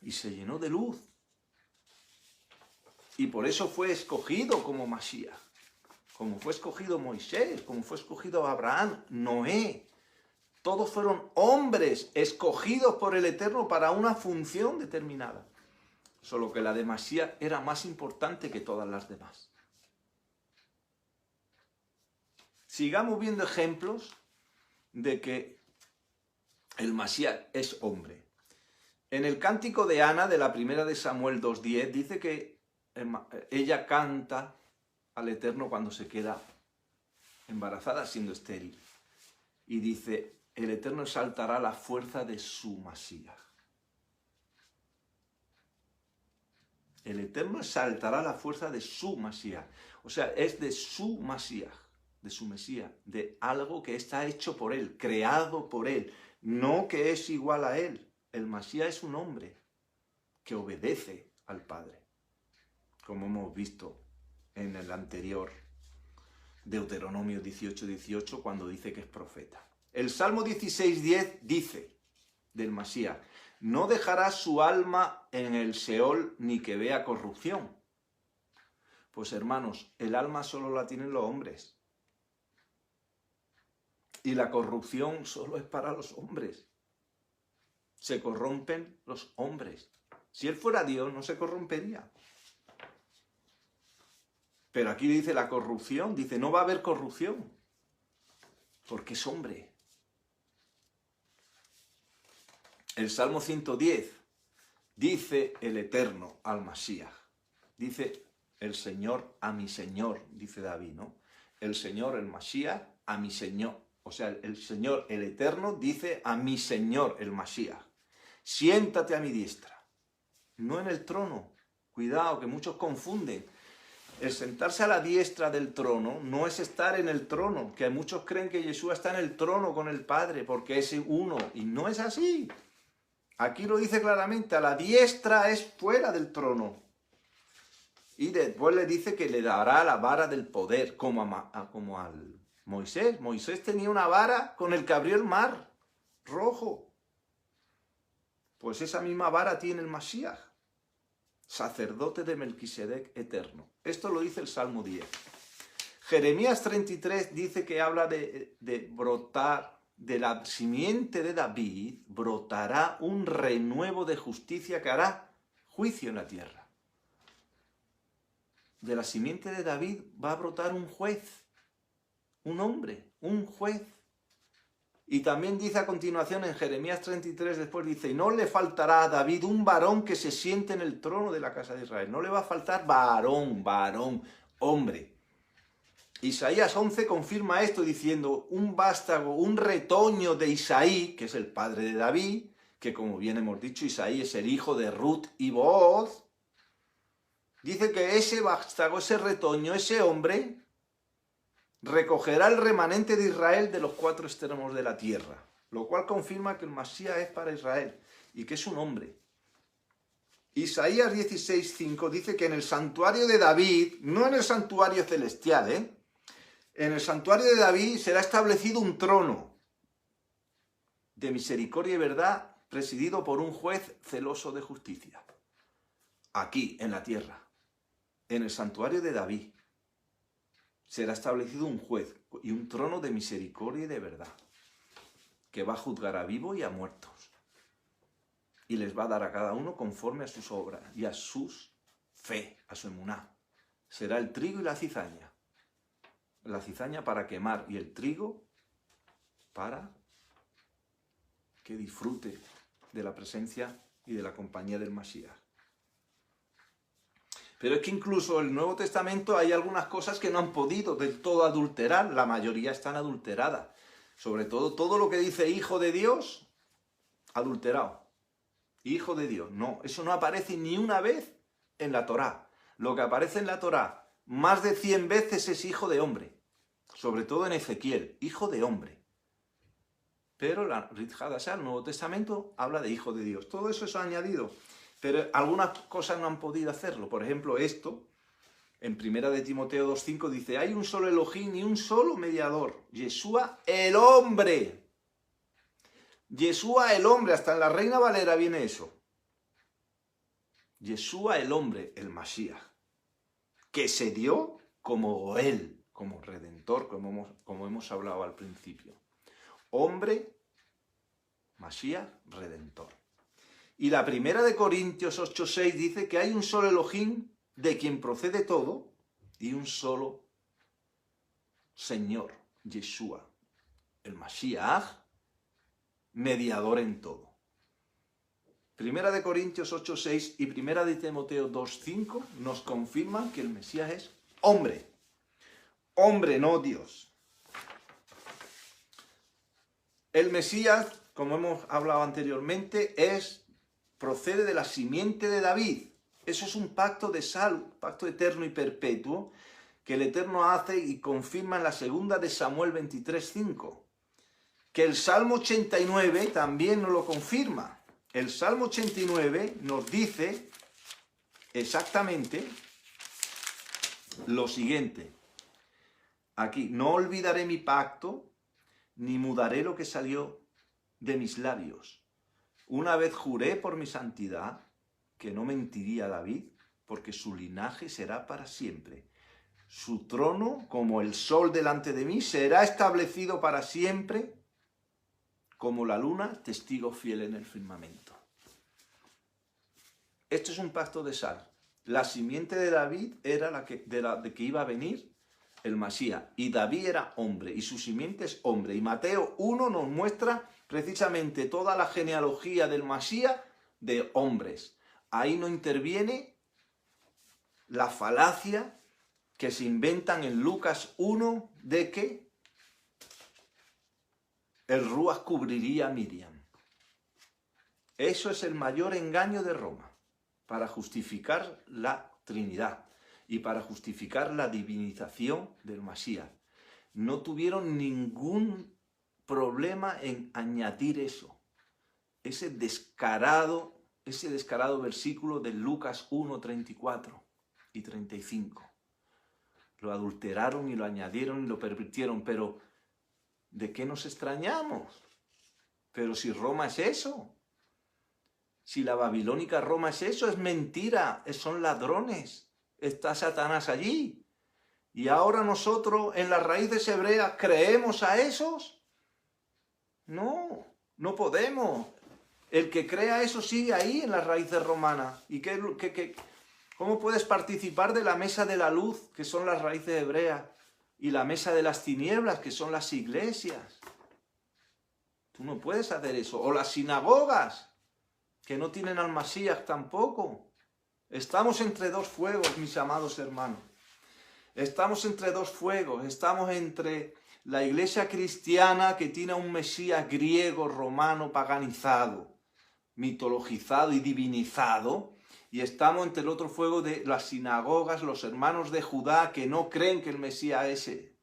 Y se llenó de luz. Y por eso fue escogido como Mesías. Como fue escogido Moisés, como fue escogido Abraham, Noé. Todos fueron hombres escogidos por el Eterno para una función determinada. Solo que la de Mesías era más importante que todas las demás. Sigamos viendo ejemplos de que el Mesías es hombre. En el cántico de Ana, de la primera de Samuel 2:10, dice que ella canta al Eterno cuando se queda embarazada siendo estéril. Y dice, el Eterno exaltará la fuerza de su Mesías. El Eterno exaltará la fuerza de su Mesías. O sea, es de su Mesías, de su Mesías, de algo que está hecho por Él, creado por Él, no que es igual a Él. El Mesías es un hombre que obedece al Padre, como hemos visto en el anterior Deuteronomio 18:18, cuando dice que es profeta. El Salmo 16:10 dice del Mesías, no dejará su alma en el Seol ni que vea corrupción. Pues hermanos, el alma solo la tienen los hombres. Y la corrupción solo es para los hombres. Se corrompen los hombres. Si él fuera Dios, no se corrompería. Pero aquí dice la corrupción, dice no va a haber corrupción, porque es hombre. El Salmo 110 dice el Eterno al Mesías, dice el Señor a mi Señor, dice David, ¿no? El Señor, el Mesías, a mi Señor. O sea, el Señor, el Eterno, dice a mi Señor, el Mesías, siéntate a mi diestra. No en el trono. Cuidado, que muchos confunden. El sentarse a la diestra del trono no es estar en el trono, que muchos creen que Yeshua está en el trono con el Padre, porque es uno, y no es así. Aquí lo dice claramente, a la diestra es fuera del trono. Y después le dice que le dará la vara del poder, como al Moisés. Moisés tenía una vara con el que abrió el mar rojo. Pues esa misma vara tiene el Mesías, sacerdote de Melquisedec eterno. Esto lo dice el Salmo 10. Jeremías 33 dice que habla de brotar, de la simiente de David, brotará un renuevo de justicia que hará juicio en la tierra. De la simiente de David va a brotar un juez, un hombre, un juez. Y también dice a continuación en Jeremías 33, después dice, y no le faltará a David un varón que se siente en el trono de la casa de Israel. No le va a faltar varón, hombre. Isaías 11 confirma esto diciendo, un vástago, un retoño de Isaí, que es el padre de David, que como bien hemos dicho, Isaí es el hijo de Ruth y Booz. Dice que ese vástago, ese retoño, ese hombre, recogerá el remanente de Israel de los 4 extremos de la tierra, lo cual confirma que el Masías es para Israel y que es un hombre. Isaías 16:5 dice que en el santuario de David, no en el santuario celestial, en el santuario de David será establecido un trono de misericordia y verdad presidido por un juez celoso de justicia. Aquí, en la tierra, en el santuario de David, será establecido un juez y un trono de misericordia y de verdad, que va a juzgar a vivos y a muertos, y les va a dar a cada uno conforme a sus obras y a su fe, a su emuná. Será el trigo y la cizaña para quemar y el trigo para que disfrute de la presencia y de la compañía del Masías. Pero es que incluso en el Nuevo Testamento hay algunas cosas que no han podido del todo adulterar, la mayoría están adulteradas. Sobre todo lo que dice Hijo de Dios, adulterado. Hijo de Dios, no, eso no aparece ni una vez en la Torá. Lo que aparece en la Torá más de 100 veces es hijo de hombre, sobre todo en Ezequiel, hijo de hombre. Pero la Brit Hadashah, el Nuevo Testamento, habla de hijo de Dios. Todo eso es añadido. Pero algunas cosas no han podido hacerlo. Por ejemplo, esto, en 1 de Timoteo 2:5 dice, hay un solo Elohim y un solo mediador, Yeshua el hombre. Yeshua el hombre, hasta en la Reina Valera viene eso. Yeshua el hombre, el Masías, que se dio como él, como redentor, como hemos hablado al principio. Hombre, Masías, redentor. Y la 1 de Corintios 8:6 dice que hay un solo Elohim de quien procede todo y un solo Señor, Yeshua, el Masías, mediador en todo. 1 de Corintios 8:6 y 1 de Timoteo 2:5 nos confirman que el Mesías es hombre. Hombre, no Dios. El Mesías, como hemos hablado anteriormente, procede de la simiente de David. Eso es un pacto de sal, pacto eterno y perpetuo, que el Eterno hace y confirma en la 2 de Samuel 23:5. Que el Salmo 89 también nos lo confirma. El Salmo 89 nos dice exactamente lo siguiente. Aquí, no olvidaré mi pacto, ni mudaré lo que salió de mis labios. Una vez juré por mi santidad que no mentiría a David, porque su linaje será para siempre. Su trono, como el sol delante de mí, será establecido para siempre, como la luna, testigo fiel en el firmamento. Esto es un pacto de sal. La simiente de David era de que iba a venir el Masías, y David era hombre, y su simiente es hombre. Y Mateo 1 nos muestra precisamente toda la genealogía del Masías de hombres. Ahí no interviene la falacia que se inventan en Lucas 1 de que el Ruach cubriría a Miriam. Eso es el mayor engaño de Roma, para justificar la Trinidad y para justificar la divinización del Masías. No tuvieron ningún problema en añadir eso, ese descarado versículo de Lucas 1, 34 y 35. Lo adulteraron y lo añadieron y lo pervirtieron, pero ¿de qué nos extrañamos? Pero si Roma es eso, si la babilónica Roma es eso, es mentira, son ladrones, está Satanás allí. Y ahora nosotros en las raíces hebreas creemos a esos. No, no podemos. El que crea eso sigue ahí en las raíces romanas. ¿Y cómo puedes participar de la mesa de la luz, que son las raíces hebreas, y la mesa de las tinieblas, que son las iglesias? Tú no puedes hacer eso. O las sinagogas, que no tienen al Masías tampoco. Estamos entre dos fuegos, mis amados hermanos. Estamos entre dos fuegos. Estamos entre la iglesia cristiana, que tiene a un Mesías griego, romano, paganizado, mitologizado y divinizado, y estamos entre el otro fuego de las sinagogas, los hermanos de Judá, que no creen que el Mesías ese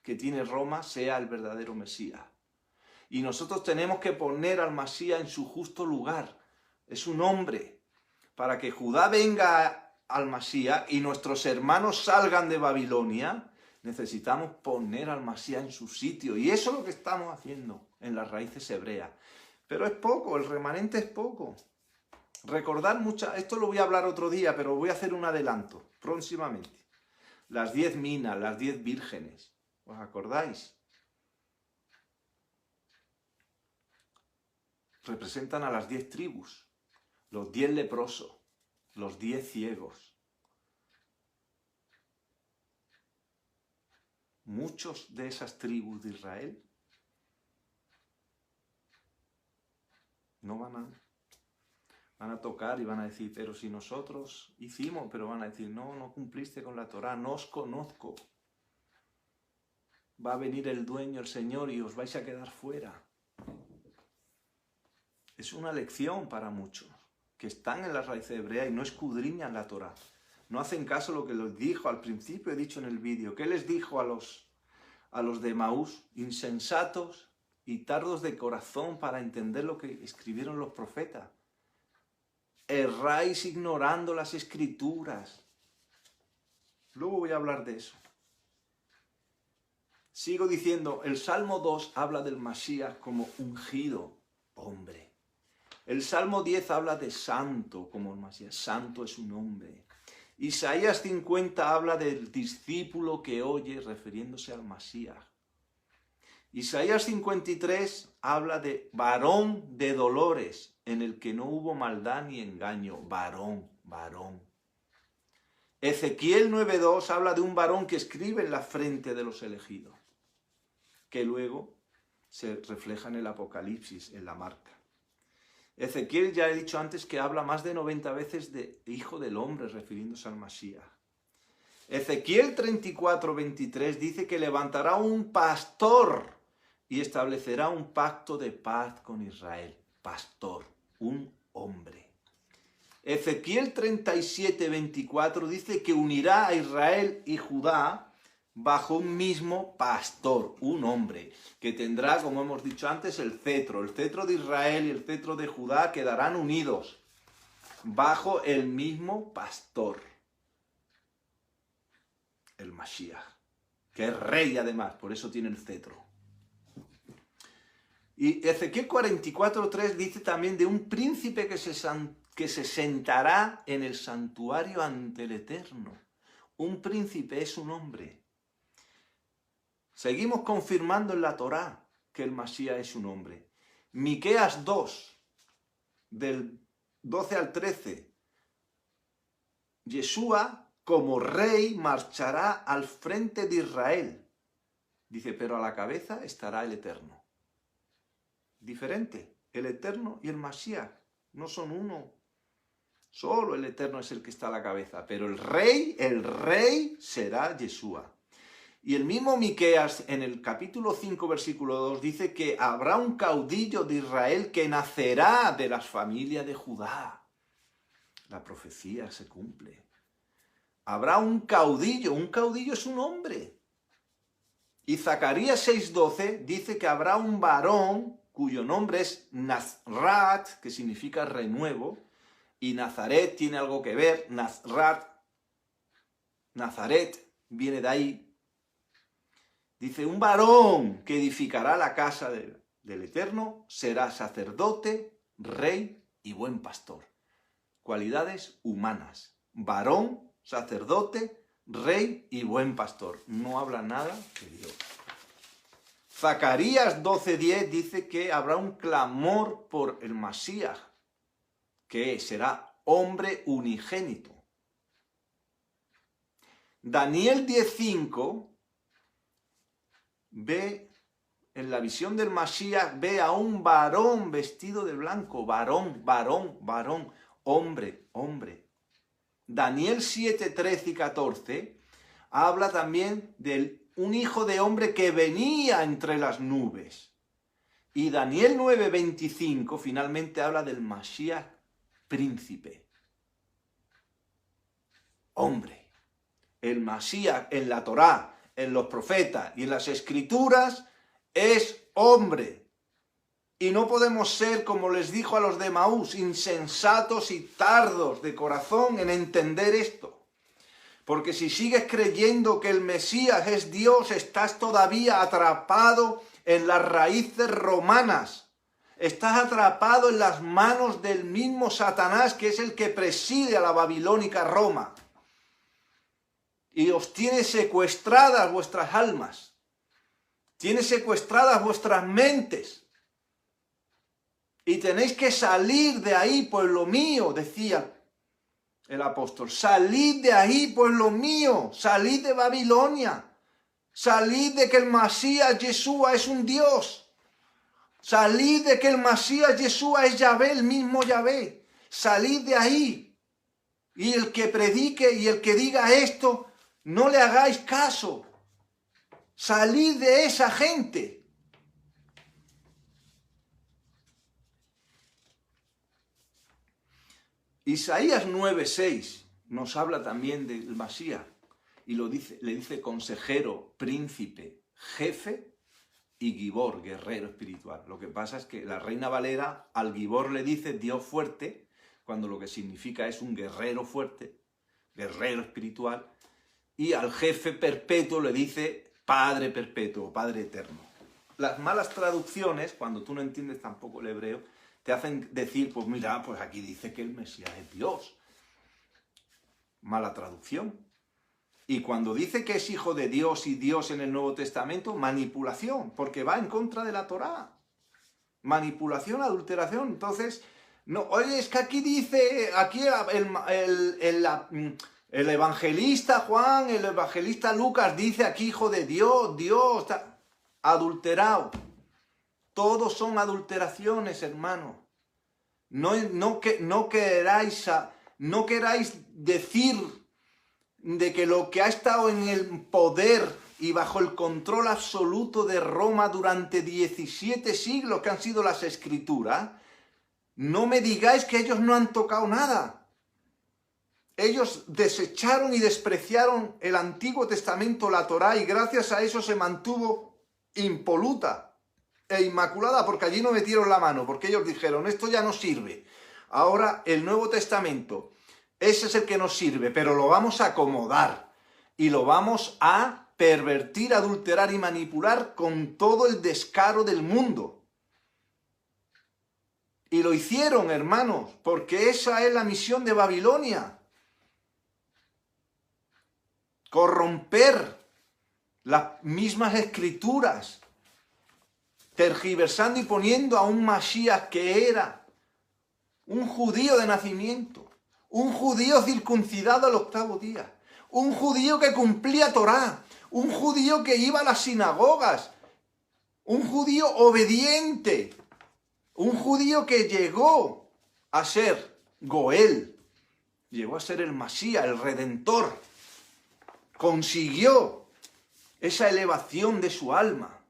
que tiene Roma sea el verdadero Mesías. Y nosotros tenemos que poner al Mesías en su justo lugar. Es un hombre. Para que Judá venga al Mesías y nuestros hermanos salgan de Babilonia, necesitamos poner al Mesías en su sitio. Y eso es lo que estamos haciendo en las raíces hebreas. Pero es poco, el remanente es poco. Recordar muchas, esto lo voy a hablar otro día, pero voy a hacer un adelanto próximamente. Las 10 minas, las 10 vírgenes, ¿os acordáis? Representan a las 10 tribus, los 10 leprosos, los 10 ciegos. Muchos de esas tribus de Israel no van a tocar y van a decir, pero si nosotros hicimos, pero van a decir, no cumpliste con la Torá, no os conozco. Va a venir el dueño, el Señor, y os vais a quedar fuera. Es una lección para muchos que están en la raíz hebrea y no escudriñan la Torá. No hacen caso a lo que les dijo al principio, he dicho en el vídeo. ¿Qué les dijo a los de Maús? Insensatos y tardos de corazón para entender lo que escribieron los profetas. Erráis ignorando las escrituras. Luego voy a hablar de eso. Sigo diciendo, el Salmo 2 habla del Masías como ungido hombre. El Salmo 10 habla de santo como el Masías. Santo es un hombre. Isaías 50 habla del discípulo que oye, refiriéndose al Masías. Isaías 53 habla de varón de dolores, en el que no hubo maldad ni engaño. Varón, varón. Ezequiel 9:2 habla de un varón que escribe en la frente de los elegidos, que luego se refleja en el Apocalipsis, en la marca. Ezequiel, ya he dicho antes, que habla más de 90 veces de hijo del hombre, refiriéndose al Masías. Ezequiel 34:23 dice que levantará un pastor y establecerá un pacto de paz con Israel. Pastor, un hombre. Ezequiel 37:24 dice que unirá a Israel y Judá bajo un mismo pastor, un hombre, que tendrá, como hemos dicho antes, el cetro de Israel y el cetro de Judá quedarán unidos bajo el mismo pastor, el Mashiach, que es rey además, por eso tiene el cetro. Y Ezequiel 44:3 dice también de un príncipe que se sentará en el santuario ante el Eterno. Un príncipe es un hombre. Seguimos confirmando en la Torá que el Masías es un hombre. Miqueas 2, del 12 al 13. Yeshua, como rey, marchará al frente de Israel. Dice, pero a la cabeza estará el Eterno. Diferente, el Eterno y el Masías no son uno. Solo el Eterno es el que está a la cabeza, pero el rey será Yeshua. Y el mismo Miqueas, en el capítulo 5, versículo 2, dice que habrá un caudillo de Israel que nacerá de las familias de Judá. La profecía se cumple. Habrá un caudillo es un hombre. Y Zacarías 6:12 dice que habrá un varón cuyo nombre es Nazrat, que significa renuevo, y Nazaret tiene algo que ver. Nazaret viene de ahí. Dice, un varón que edificará la casa del Eterno será sacerdote, rey y buen pastor. Cualidades humanas. Varón, sacerdote, rey y buen pastor. No habla nada de Dios. Zacarías 12:10 dice que habrá un clamor por el Masías, que será hombre unigénito. Daniel 10:5 ve, en la visión del Masías, ve a un varón vestido de blanco, varón, varón, varón, hombre, hombre. Daniel 7:13 y 14 habla también de un hijo de hombre que venía entre las nubes. Y Daniel 9:25 finalmente habla del Masías príncipe. Hombre. El Masías en la Torá, en los profetas y en las escrituras es hombre. Y no podemos ser, como les dijo a los de Maús, insensatos y tardos de corazón en entender esto. Porque si sigues creyendo que el Mesías es Dios, estás todavía atrapado en las raíces romanas. Estás atrapado en las manos del mismo Satanás, que es el que preside a la babilónica Roma. Y os tiene secuestradas vuestras almas. Tiene secuestradas vuestras mentes. Y tenéis que salir de ahí, pueblo mío, decía el apóstol. Salid de ahí, pueblo mío. Salid de Babilonia. Salid de que el Masías Yeshua es un Dios. Salid de que el Masías Yeshua es Yahvé, el mismo Yahvé. Salid de ahí. Y el que predique y el que diga esto, no le hagáis caso. Salid de esa gente. Isaías 9:6 nos habla también del Masías y le dice consejero, príncipe, jefe y Gibor, guerrero espiritual. Lo que pasa es que la Reina Valera al Gibor le dice Dios fuerte, cuando lo que significa es un guerrero fuerte, guerrero espiritual. Y al jefe perpetuo le dice Padre perpetuo, Padre eterno. Las malas traducciones, cuando tú no entiendes tampoco el hebreo, te hacen decir, pues mira, pues aquí dice que el Mesías es Dios. Mala traducción. Y cuando dice que es hijo de Dios y Dios en el Nuevo Testamento, manipulación, porque va en contra de la Torá. Manipulación, adulteración. Entonces, no, oye, es que aquí dice, aquí el evangelista Juan, el evangelista Lucas dice aquí hijo de Dios, Dios, está adulterado. Todos son adulteraciones, hermano. No queráis decir de que lo que ha estado en el poder y bajo el control absoluto de Roma durante 17 siglos, que han sido las Escrituras, no me digáis que ellos no han tocado nada. Ellos desecharon y despreciaron el Antiguo Testamento, la Torá, y gracias a eso se mantuvo impoluta e inmaculada, porque allí no metieron la mano, porque ellos dijeron, esto ya no sirve. Ahora el Nuevo Testamento, ese es el que nos sirve, pero lo vamos a acomodar y lo vamos a pervertir, adulterar y manipular con todo el descaro del mundo. Y lo hicieron, hermanos, porque esa es la misión de Babilonia. Corromper las mismas escrituras, tergiversando y poniendo a un Masías que era un judío de nacimiento, un judío circuncidado al 8º día, un judío que cumplía Torá, un judío que iba a las sinagogas, un judío obediente, un judío que llegó a ser Goel, llegó a ser el Masías, el Redentor. Consiguió esa elevación de su alma,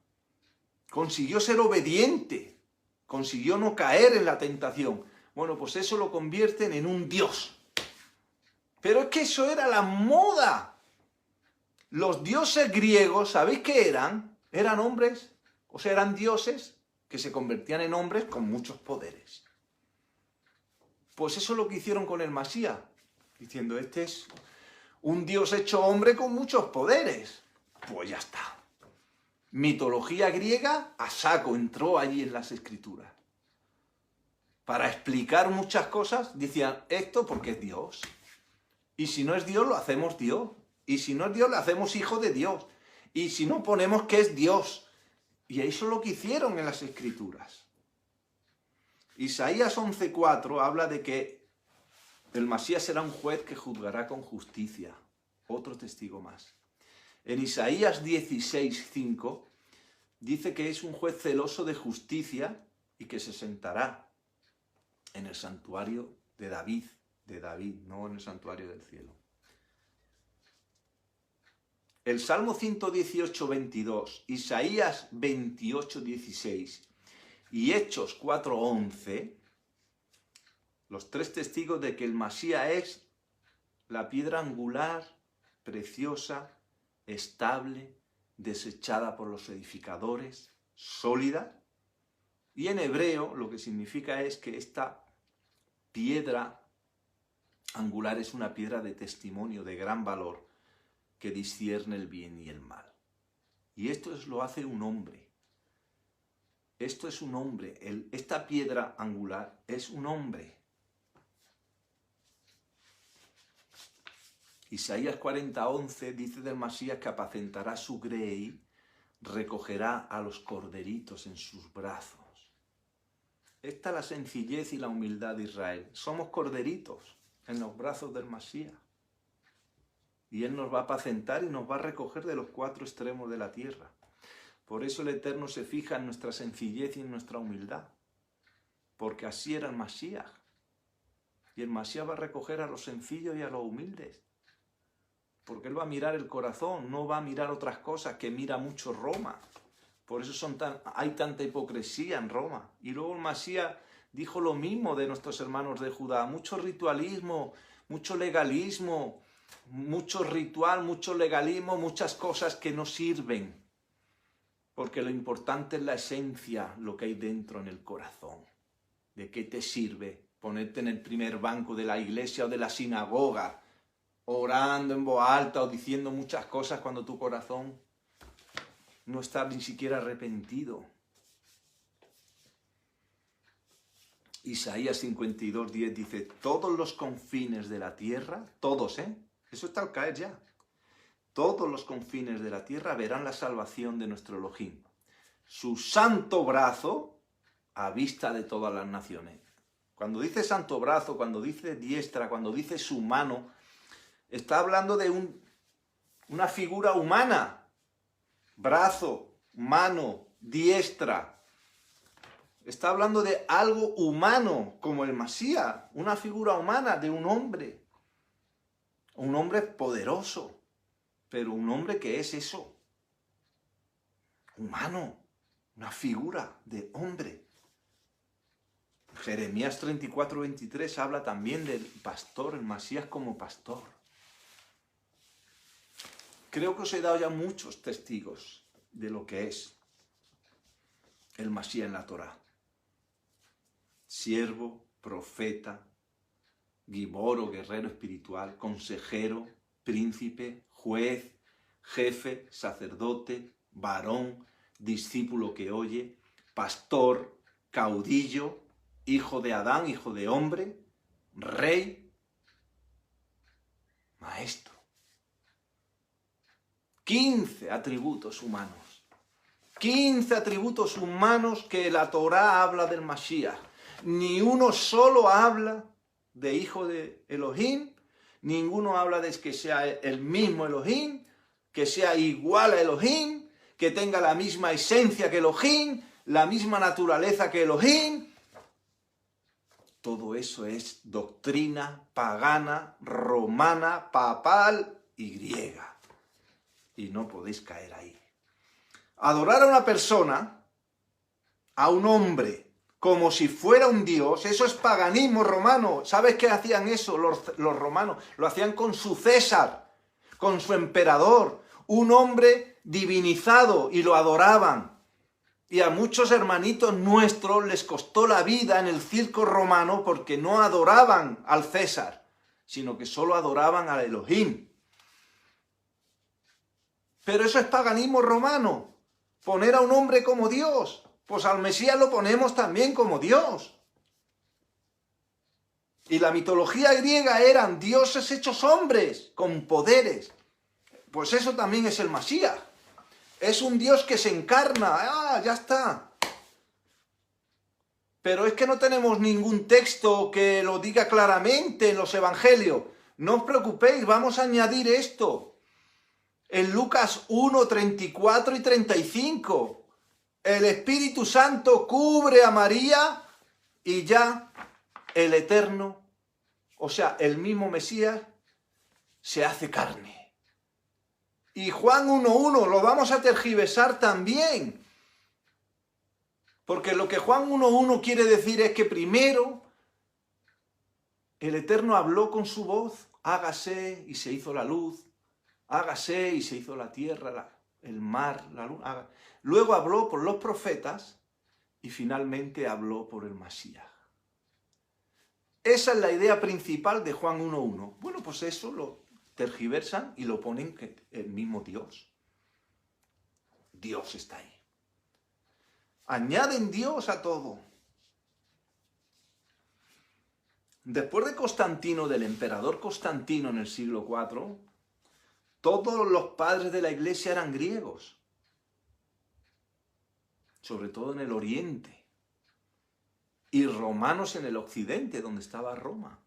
consiguió ser obediente, consiguió no caer en la tentación. Bueno, pues eso lo convierten en un Dios. Pero es que eso era la moda. Los dioses griegos, ¿sabéis qué eran? Eran hombres, o sea, eran dioses que se convertían en hombres con muchos poderes. Pues eso es lo que hicieron con el Masías, diciendo, este es un Dios hecho hombre con muchos poderes. Pues ya está. Mitología griega a saco entró allí en las Escrituras. Para explicar muchas cosas, decían esto porque es Dios. Y si no es Dios, lo hacemos Dios. Y si no es Dios, lo hacemos hijo de Dios. Y si no, ponemos que es Dios. Y eso es lo que hicieron en las Escrituras. Isaías 11:4 habla de que el Mesías será un juez que juzgará con justicia. Otro testigo más. En Isaías 16:5 dice que es un juez celoso de justicia y que se sentará en el santuario de David, no en el santuario del cielo. El Salmo 118:22, Isaías 28:16 y Hechos 4:11, los tres testigos de que el Mesías es la piedra angular, preciosa, estable, desechada por los edificadores, sólida. Y en hebreo lo que significa es que esta piedra angular es una piedra de testimonio de gran valor que discierne el bien y el mal. Y esto lo hace un hombre. Esto es un hombre. Esta piedra angular es un hombre. Isaías 40:11 dice del Mesías que apacentará su grey, recogerá a los corderitos en sus brazos. Esta es la sencillez y la humildad de Israel. Somos corderitos en los brazos del Mesías. Y Él nos va a apacentar y nos va a recoger de los cuatro extremos de la tierra. Por eso el Eterno se fija en nuestra sencillez y en nuestra humildad. Porque así era el Mesías. Y el Mesías va a recoger a los sencillos y a los humildes. Porque Él va a mirar el corazón, no va a mirar otras cosas que mira mucho Roma. Por eso hay tanta hipocresía en Roma. Y luego el Mesías dijo lo mismo de nuestros hermanos de Judá. Mucho ritualismo, mucho legalismo, mucho ritual, mucho legalismo, muchas cosas que no sirven. Porque lo importante es la esencia, lo que hay dentro en el corazón. ¿De qué te sirve ponerte en el primer banco de la iglesia o de la sinagoga, orando en voz alta o diciendo muchas cosas cuando tu corazón no está ni siquiera arrepentido? Isaías 52:10 dice, todos los confines de la tierra, todos, eso está al caer ya. Todos los confines de la tierra verán la salvación de nuestro Elohim. Su santo brazo a vista de todas las naciones. Cuando dice santo brazo, cuando dice diestra, cuando dice su mano, está hablando de una figura humana. Brazo, mano, diestra. Está hablando de algo humano, como el Mesías, una figura humana de un hombre. Un hombre poderoso, pero un hombre que es eso. Humano, una figura de hombre. Jeremías 34:23 habla también del pastor, el Mesías como pastor. Creo que os he dado ya muchos testigos de lo que es el Mesías en la Torá. Siervo, profeta, gibor o guerrero espiritual, consejero, príncipe, juez, jefe, sacerdote, varón, discípulo que oye, pastor, caudillo, hijo de Adán, hijo de hombre, rey, maestro. 15 atributos humanos. 15 atributos humanos que la Torá habla del Mesías. Ni uno solo habla de hijo de Elohim, ninguno habla de que sea el mismo Elohim, que sea igual a Elohim, que tenga la misma esencia que Elohim, la misma naturaleza que Elohim. Todo eso es doctrina pagana, romana, papal y griega. Y no podéis caer ahí. Adorar a una persona, a un hombre, como si fuera un dios, eso es paganismo romano. ¿Sabes qué hacían eso los romanos? Lo hacían con su César, con su emperador, un hombre divinizado, y lo adoraban. Y a muchos hermanitos nuestros les costó la vida en el circo romano porque no adoraban al César, sino que solo adoraban al Elohim. Pero eso es paganismo romano, poner a un hombre como Dios. Pues al Mesías lo ponemos también como Dios. Y la mitología griega eran dioses hechos hombres, con poderes. Pues eso también es el Mesías. Es un Dios que se encarna. ¡Ah, ya está! Pero es que no tenemos ningún texto que lo diga claramente en los evangelios. No os preocupéis, vamos a añadir esto. En Lucas 1, 34 y 35, el Espíritu Santo cubre a María y ya el Eterno, o sea, el mismo Mesías, se hace carne. Y Juan 1.1 lo vamos a tergiversar también. Porque lo que Juan 1.1 quiere decir es que primero el Eterno habló con su voz, hágase y se hizo la luz, hágase y se hizo la tierra, el mar, la luz. Luego habló por los profetas y finalmente habló por el Masías. Esa es la idea principal de Juan 1.1. Bueno, pues eso lo tergiversan y lo ponen que el mismo Dios. Dios está ahí. Añaden Dios a todo. Después de Constantino, del emperador Constantino en el siglo IV, todos los padres de la Iglesia eran griegos, sobre todo en el Oriente, y romanos en el Occidente, donde estaba Roma.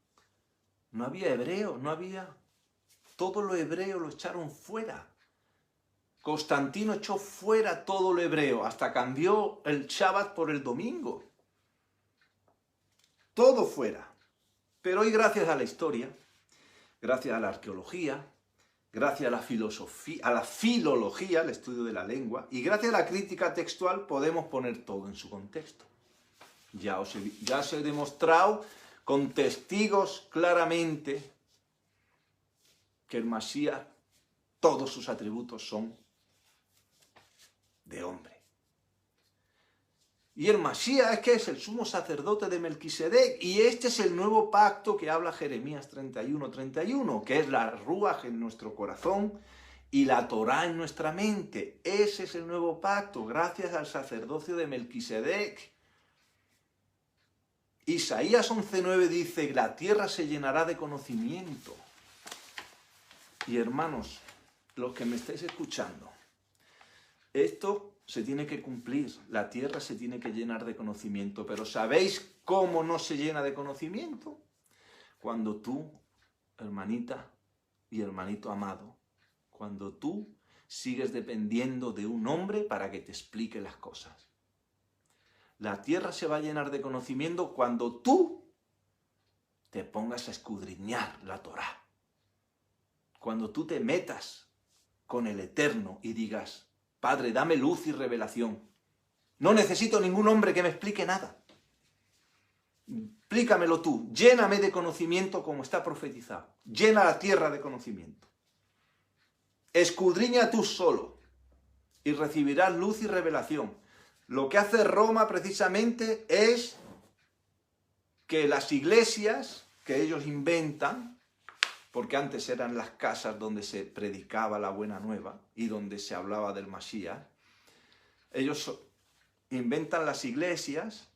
No había hebreos, no había... Todo lo hebreo lo echaron fuera. Constantino echó fuera todo lo hebreo, hasta cambió el Shabbat por el domingo. Todo fuera. Pero hoy, gracias a la historia, gracias a la arqueología, gracias a la filología, el estudio de la lengua, y gracias a la crítica textual, podemos poner todo en su contexto. Ya os he demostrado con testigos claramente que el Masías, todos sus atributos son de hombre. Y el Masías es que es el sumo sacerdote de Melquisedec, y este es el nuevo pacto que habla Jeremías 31:31, que es la Ruaj en nuestro corazón y la Torá en nuestra mente. Ese es el nuevo pacto, gracias al sacerdocio de Melquisedec. Isaías 11:9 dice, la tierra se llenará de conocimiento. Y hermanos, los que me estáis escuchando, esto se tiene que cumplir, la tierra se tiene que llenar de conocimiento, pero ¿sabéis cómo no se llena de conocimiento? Cuando tú, hermanita y hermanito amado, cuando tú sigues dependiendo de un hombre para que te explique las cosas. La tierra se va a llenar de conocimiento cuando tú te pongas a escudriñar la Torá. Cuando tú te metas con el Eterno y digas, Padre, dame luz y revelación. No necesito ningún hombre que me explique nada. Explícamelo tú. Lléname de conocimiento como está profetizado. Llena la tierra de conocimiento. Escudriña tú solo y recibirás luz y revelación. Lo que hace Roma precisamente es que las iglesias que ellos inventan, porque antes eran las casas donde se predicaba la buena nueva y donde se hablaba del Masías, ellos inventan las iglesias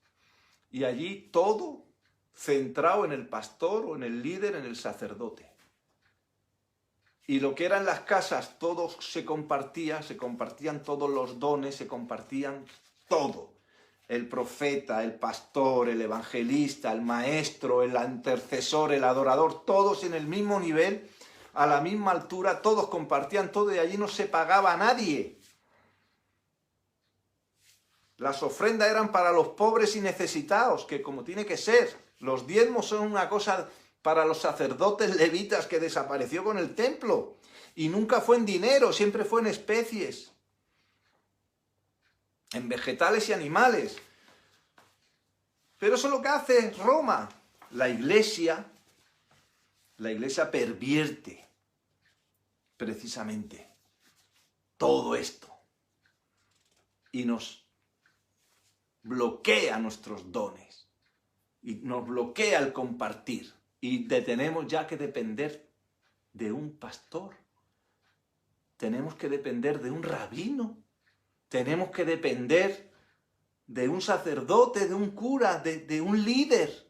y allí todo centrado en el pastor o en el líder, en el sacerdote. Y lo que eran las casas, todo se compartían todos los dones, se compartían todo. El profeta, el pastor, el evangelista, el maestro, el intercesor, el adorador, todos en el mismo nivel, a la misma altura, todos compartían todo y allí no se pagaba a nadie. Las ofrendas eran para los pobres y necesitados, que como tiene que ser. Los diezmos son una cosa para los sacerdotes levitas que desapareció con el templo. Y nunca fue en dinero, siempre fue en especies, en vegetales y animales. Pero eso es lo que hace Roma. La iglesia pervierte precisamente todo esto y nos bloquea nuestros dones y nos bloquea el compartir y tenemos ya que depender de un pastor, tenemos que depender de un rabino, tenemos que depender de un sacerdote, de un cura, de un líder.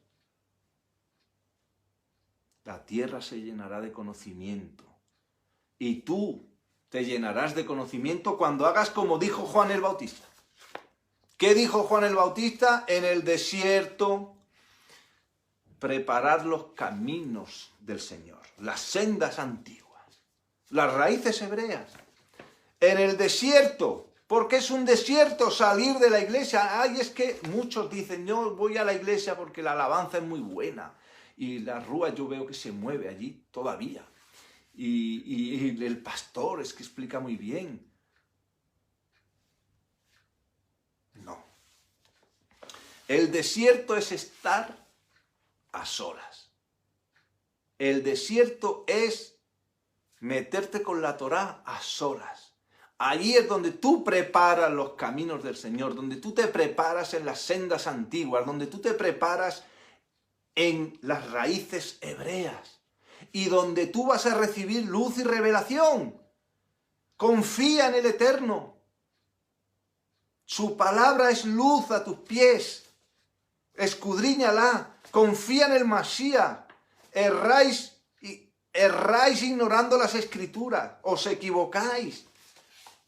La tierra se llenará de conocimiento y tú Te llenarás de conocimiento cuando hagas como dijo Juan el Bautista. ¿Qué dijo Juan el Bautista? En el desierto, preparad los caminos del Señor, las sendas antiguas, las raíces hebreas. En el desierto, porque es un desierto salir de la iglesia. Ay, es que muchos dicen, yo voy a la iglesia porque la alabanza es muy buena y la rúa yo veo que se mueve allí todavía. Y el pastor es que explica muy bien. No. El desierto es estar a solas. El desierto es meterte con la Torá a solas. Allí es donde tú preparas los caminos del Señor, donde tú te preparas en las sendas antiguas, donde tú te preparas en las raíces hebreas y donde tú vas a recibir luz y revelación. Confía en el Eterno. Su palabra es luz a tus pies. Escudriñala. Confía en el Mashiach. Erráis ignorando las Escrituras. Os equivocáis.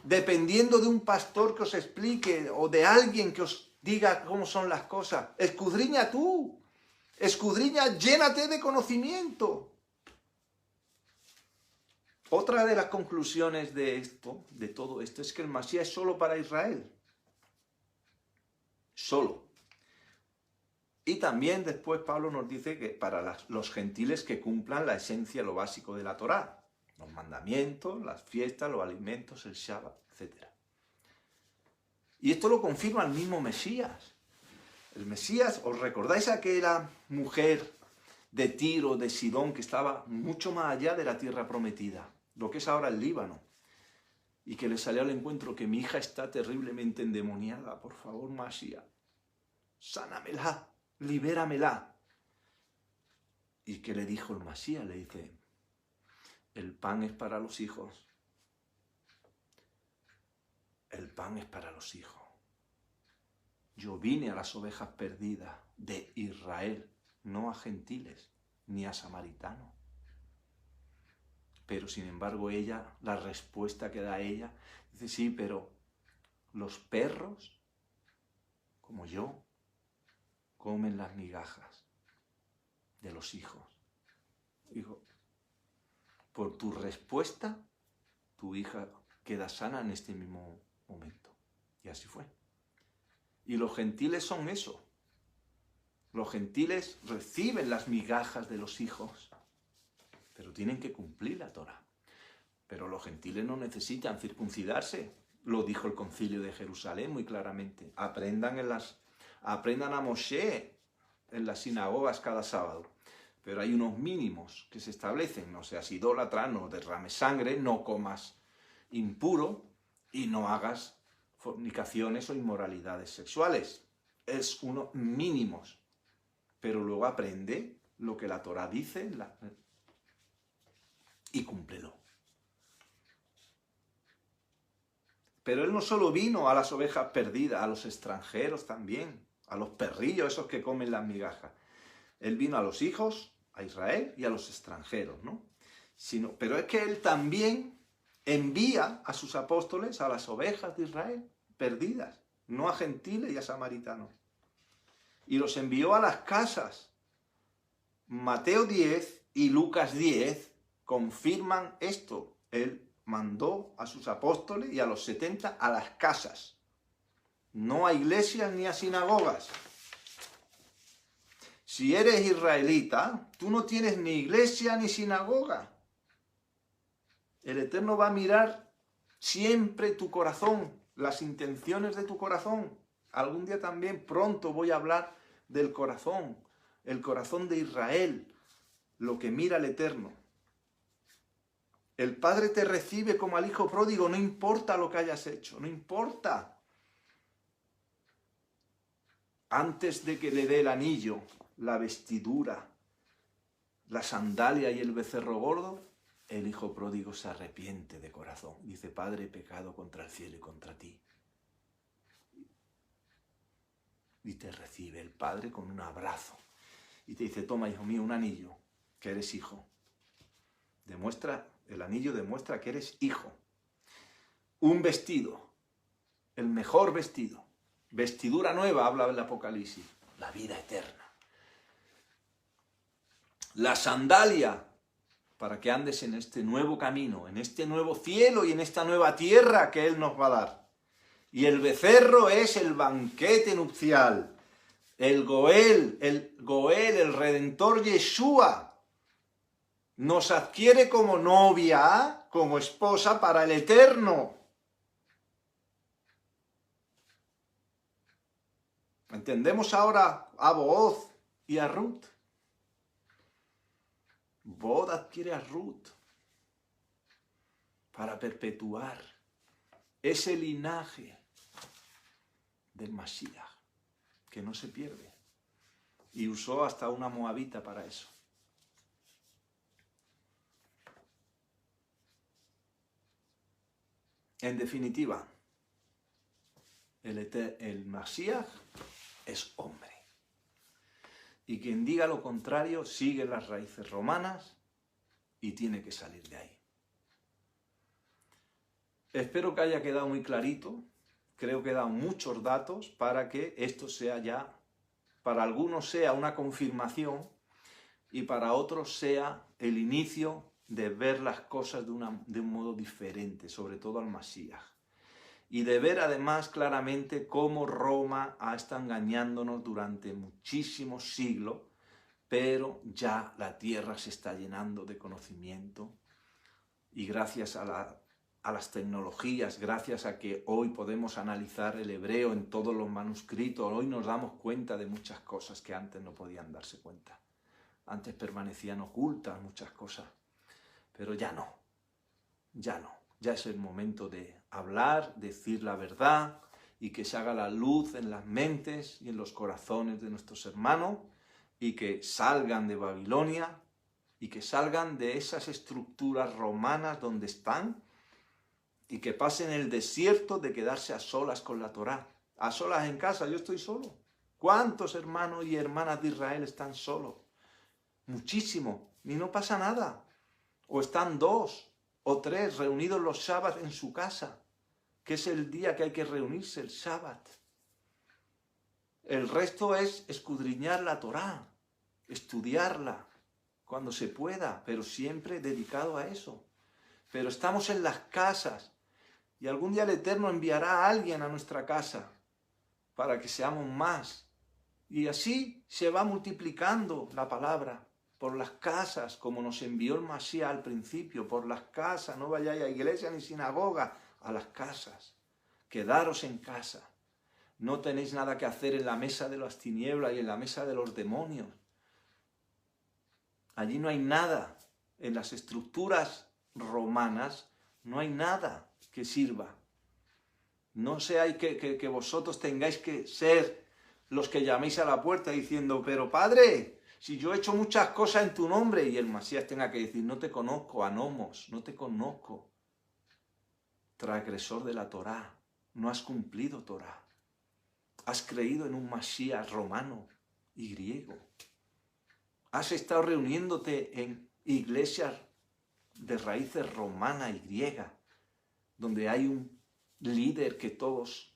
Dependiendo de un pastor que os explique o de alguien que os diga cómo son las cosas. Escudriña tú. Escudriña, llénate de conocimiento. Otra de las conclusiones de todo esto, es que el Mashiach es solo para Israel. Solo. Y también después Pablo nos dice que para los gentiles que cumplan la esencia, lo básico de la Torá. Los mandamientos, las fiestas, los alimentos, el Shabbat, etc. Y esto lo confirma el mismo Mesías. El Mesías, ¿os recordáis aquella mujer de Tiro, de Sidón, que estaba mucho más allá de la tierra prometida? Lo que es ahora el Líbano, y que le salió al encuentro que mi hija está terriblemente endemoniada, por favor, Mashiach, sánamela, libéramela. Y que le dijo el Mashiach, le dice, el pan es para los hijos, el pan es para los hijos. Yo vine a las ovejas perdidas de Israel, no a gentiles, ni a samaritanos. Pero sin embargo ella, la respuesta que da ella, dice, sí, pero los perros, como yo, comen las migajas de los hijos. Digo, por tu respuesta, tu hija queda sana en este mismo momento. Y así fue. Y los gentiles son eso. Los gentiles reciben las migajas de los hijos, pero tienen que cumplir la Torá. Pero los gentiles no necesitan circuncidarse. Lo dijo el Concilio de Jerusalén muy claramente. Aprendan a Moshe en las sinagogas cada sábado. Pero hay unos mínimos que se establecen. No seas idólatra, no derrames sangre, no comas impuro y no hagas fornicaciones o inmoralidades sexuales. Es unos mínimos. Pero luego aprende lo que la Torá dice y cúmplelo. Pero él no solo vino a las ovejas perdidas, a los extranjeros también, a los perrillos esos que comen las migajas. Él vino a los hijos, a Israel y a los extranjeros, ¿no? Pero es que él también envía a sus apóstoles a las ovejas de Israel perdidas, no a gentiles y a samaritanos. Y los envió a las casas. Mateo 10 y Lucas 10 confirman esto. Él mandó a sus apóstoles y a los 70 a las casas, no a iglesias ni a sinagogas. Si eres israelita, tú no tienes ni iglesia ni sinagoga. El Eterno va a mirar siempre tu corazón, las intenciones de tu corazón. Algún día también, pronto voy a hablar del corazón, el corazón de Israel, lo que mira el Eterno. El Padre te recibe como al hijo pródigo, no importa lo que hayas hecho, no importa. Antes de que le dé el anillo, la vestidura, la sandalia y el becerro gordo, el hijo pródigo se arrepiente de corazón. Dice, Padre, he pecado contra el cielo y contra ti. Y te recibe el Padre con un abrazo. Y te dice, toma, hijo mío, un anillo, que eres hijo. El anillo demuestra que eres hijo. un vestido, el mejor vestido, vestidura nueva, habla el Apocalipsis, la vida eterna. La sandalia, para que andes en este nuevo camino, en este nuevo cielo y en esta nueva tierra que Él nos va a dar. Y el becerro es el banquete nupcial. El Goel, el Redentor Yeshua, nos adquiere como novia, como esposa para el eterno. ¿Entendemos ahora a Booz y a Ruth? Booz adquiere a Ruth para perpetuar ese linaje del Mashiach, que no se pierde. Y usó hasta una moabita para eso. En definitiva, el Mashiach es hombre. Y quien diga lo contrario sigue las raíces romanas y tiene que salir de ahí. Espero que haya quedado muy clarito. Creo que he dado muchos datos para que esto sea ya, para algunos sea una confirmación y para otros sea el inicio de ver las cosas de un modo diferente, sobre todo al Mashiach. Y de ver además claramente cómo Roma ha estado engañándonos durante muchísimos siglos, pero ya la tierra se está llenando de conocimiento y gracias a las tecnologías, gracias a que hoy podemos analizar el hebreo en todos los manuscritos, hoy nos damos cuenta de muchas cosas que antes no podían darse cuenta. Antes permanecían ocultas muchas cosas, pero ya no, ya no. Ya es el momento de hablar, decir la verdad y que se haga la luz en las mentes y en los corazones de nuestros hermanos y que salgan de Babilonia y que salgan de esas estructuras romanas donde están y que pasen el desierto de quedarse a solas con la Torá. A solas en casa, yo estoy solo. ¿Cuántos hermanos y hermanas de Israel están solos? Muchísimo, y no pasa nada. O están 2 o 3 reunidos los sábados en su casa, que es el día que hay que reunirse, el sábado. El resto es escudriñar la Torá, estudiarla cuando se pueda, pero siempre dedicado a eso. Pero estamos en las casas y algún día el Eterno enviará a alguien a nuestra casa para que seamos más. Y así se va multiplicando la palabra. Por las casas, como nos envió el Mashiach al principio, por las casas, no vayáis a iglesia ni sinagoga, a las casas. Quedaros en casa. No tenéis nada que hacer en la mesa de las tinieblas y en la mesa de los demonios. Allí no hay nada. En las estructuras romanas no hay nada que sirva. No seáis que vosotros tengáis que ser los que llaméis a la puerta diciendo, pero Padre, si yo he hecho muchas cosas en tu nombre, y el Masías tenga que decir, no te conozco, Anomos, no te conozco, transgresor de la Torá, no has cumplido Torá, has creído en un Masías romano y griego, has estado reuniéndote en iglesias de raíces romana y griega, donde hay un líder que todos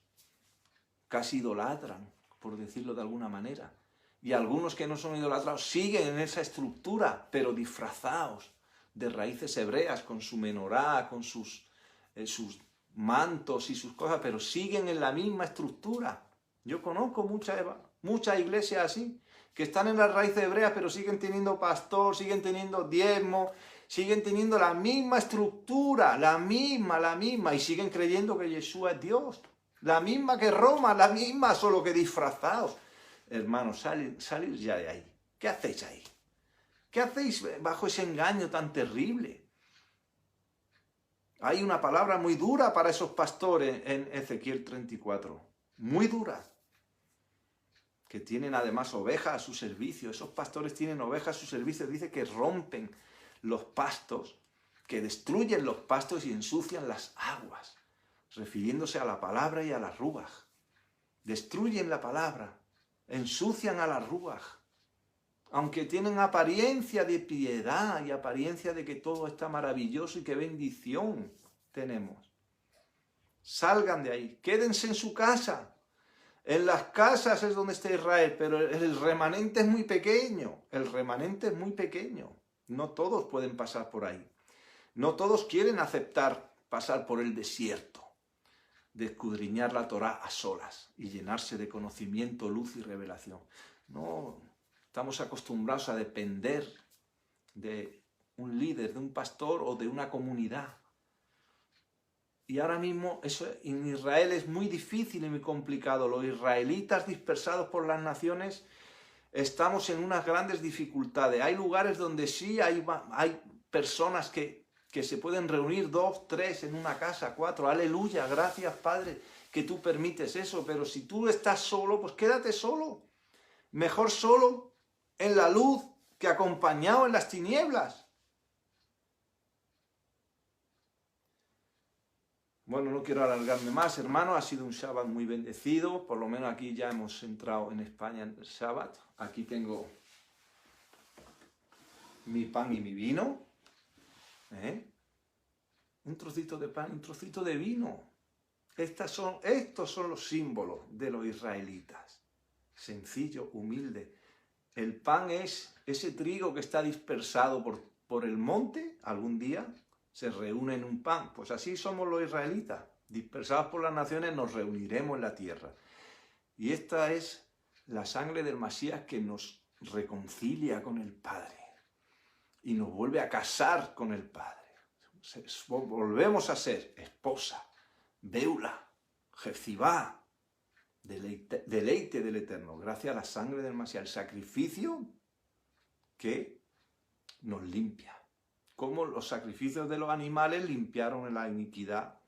casi idolatran, por decirlo de alguna manera. Y algunos que no son idolatrados siguen en esa estructura, pero disfrazados de raíces hebreas, con su menorá, con sus mantos y sus cosas, pero siguen en la misma estructura. Yo conozco muchas iglesias así, que están en las raíces hebreas, pero siguen teniendo pastor, siguen teniendo diezmo, siguen teniendo la misma estructura, la misma, y siguen creyendo que Yeshua es Dios. La misma que Roma, la misma, solo que disfrazados. Hermanos, salid ya de ahí. ¿Qué hacéis ahí? ¿Qué hacéis bajo ese engaño tan terrible? Hay una palabra muy dura para esos pastores en Ezequiel 34. Muy dura. Que tienen además ovejas a su servicio. Esos pastores tienen ovejas a su servicio. Dice que rompen los pastos, que destruyen los pastos y ensucian las aguas. Refiriéndose a la palabra y a la ruaj. Destruyen la palabra. Ensucian a la ruaj, aunque tienen apariencia de piedad y apariencia de que todo está maravilloso y qué bendición tenemos. salgan de ahí, quédense en su casa. En las casas es donde está Israel, pero el remanente es muy pequeño, el remanente es muy pequeño. No todos pueden pasar por ahí. No todos quieren aceptar pasar por el desierto, de escudriñar la Torá a solas y llenarse de conocimiento, luz y revelación. No, estamos acostumbrados a depender de un líder, de un pastor o de una comunidad. Y ahora mismo eso en Israel es muy difícil y muy complicado. Los israelitas dispersados por las naciones estamos en unas grandes dificultades. Hay lugares donde sí hay personas que se pueden reunir 2, 3 en una casa, 4. Aleluya, gracias Padre que tú permites eso. Pero si tú estás solo, pues quédate solo. Mejor solo en la luz que acompañado en las tinieblas. Bueno, no quiero alargarme más, hermano, ha sido un Shabbat muy bendecido, por lo menos aquí ya hemos entrado en España en el Shabbat. Aquí tengo mi pan y mi vino, un trocito de pan, un trocito de vino. Estos son los símbolos de los israelitas, sencillo, humilde. El pan es ese trigo que está dispersado por el monte algún día, se reúne en un pan. Pues así somos los israelitas, dispersados por las naciones nos reuniremos en la tierra. Y esta es la sangre del Masías que nos reconcilia con el Padre y nos vuelve a casar con el Padre. Volvemos a ser esposa, Beula, Jefzibá, deleite del Eterno, gracias a la sangre del Masías, el sacrificio que nos limpia. Como los sacrificios de los animales limpiaron la iniquidad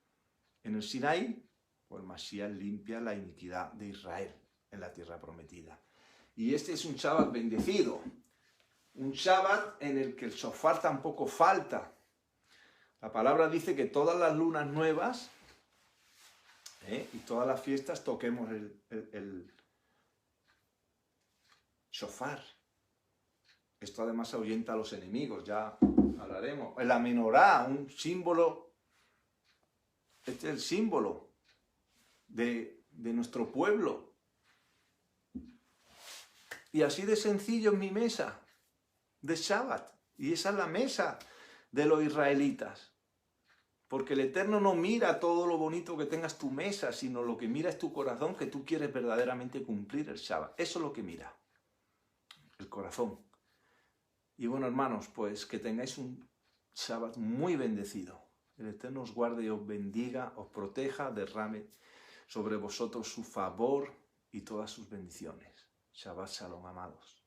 en el Sinaí, pues el Masías limpia la iniquidad de Israel en la tierra prometida. Y este es un Shabbat bendecido, un Shabbat en el que el shofar tampoco falta. La palabra dice que todas las lunas nuevas y todas las fiestas toquemos el shofar. Esto además ahuyenta a los enemigos, ya hablaremos. La menorá, un símbolo, este es el símbolo de nuestro pueblo. Y así de sencillo es mi mesa de Shabbat. Y esa es la mesa de los israelitas. Porque el Eterno no mira todo lo bonito que tengas tu mesa, sino lo que mira es tu corazón, que tú quieres verdaderamente cumplir el Shabbat. Eso es lo que mira, el corazón. Y bueno, hermanos, pues que tengáis un Shabbat muy bendecido. El Eterno os guarde y os bendiga, os proteja, derrame sobre vosotros su favor y todas sus bendiciones. Shabbat Shalom, amados.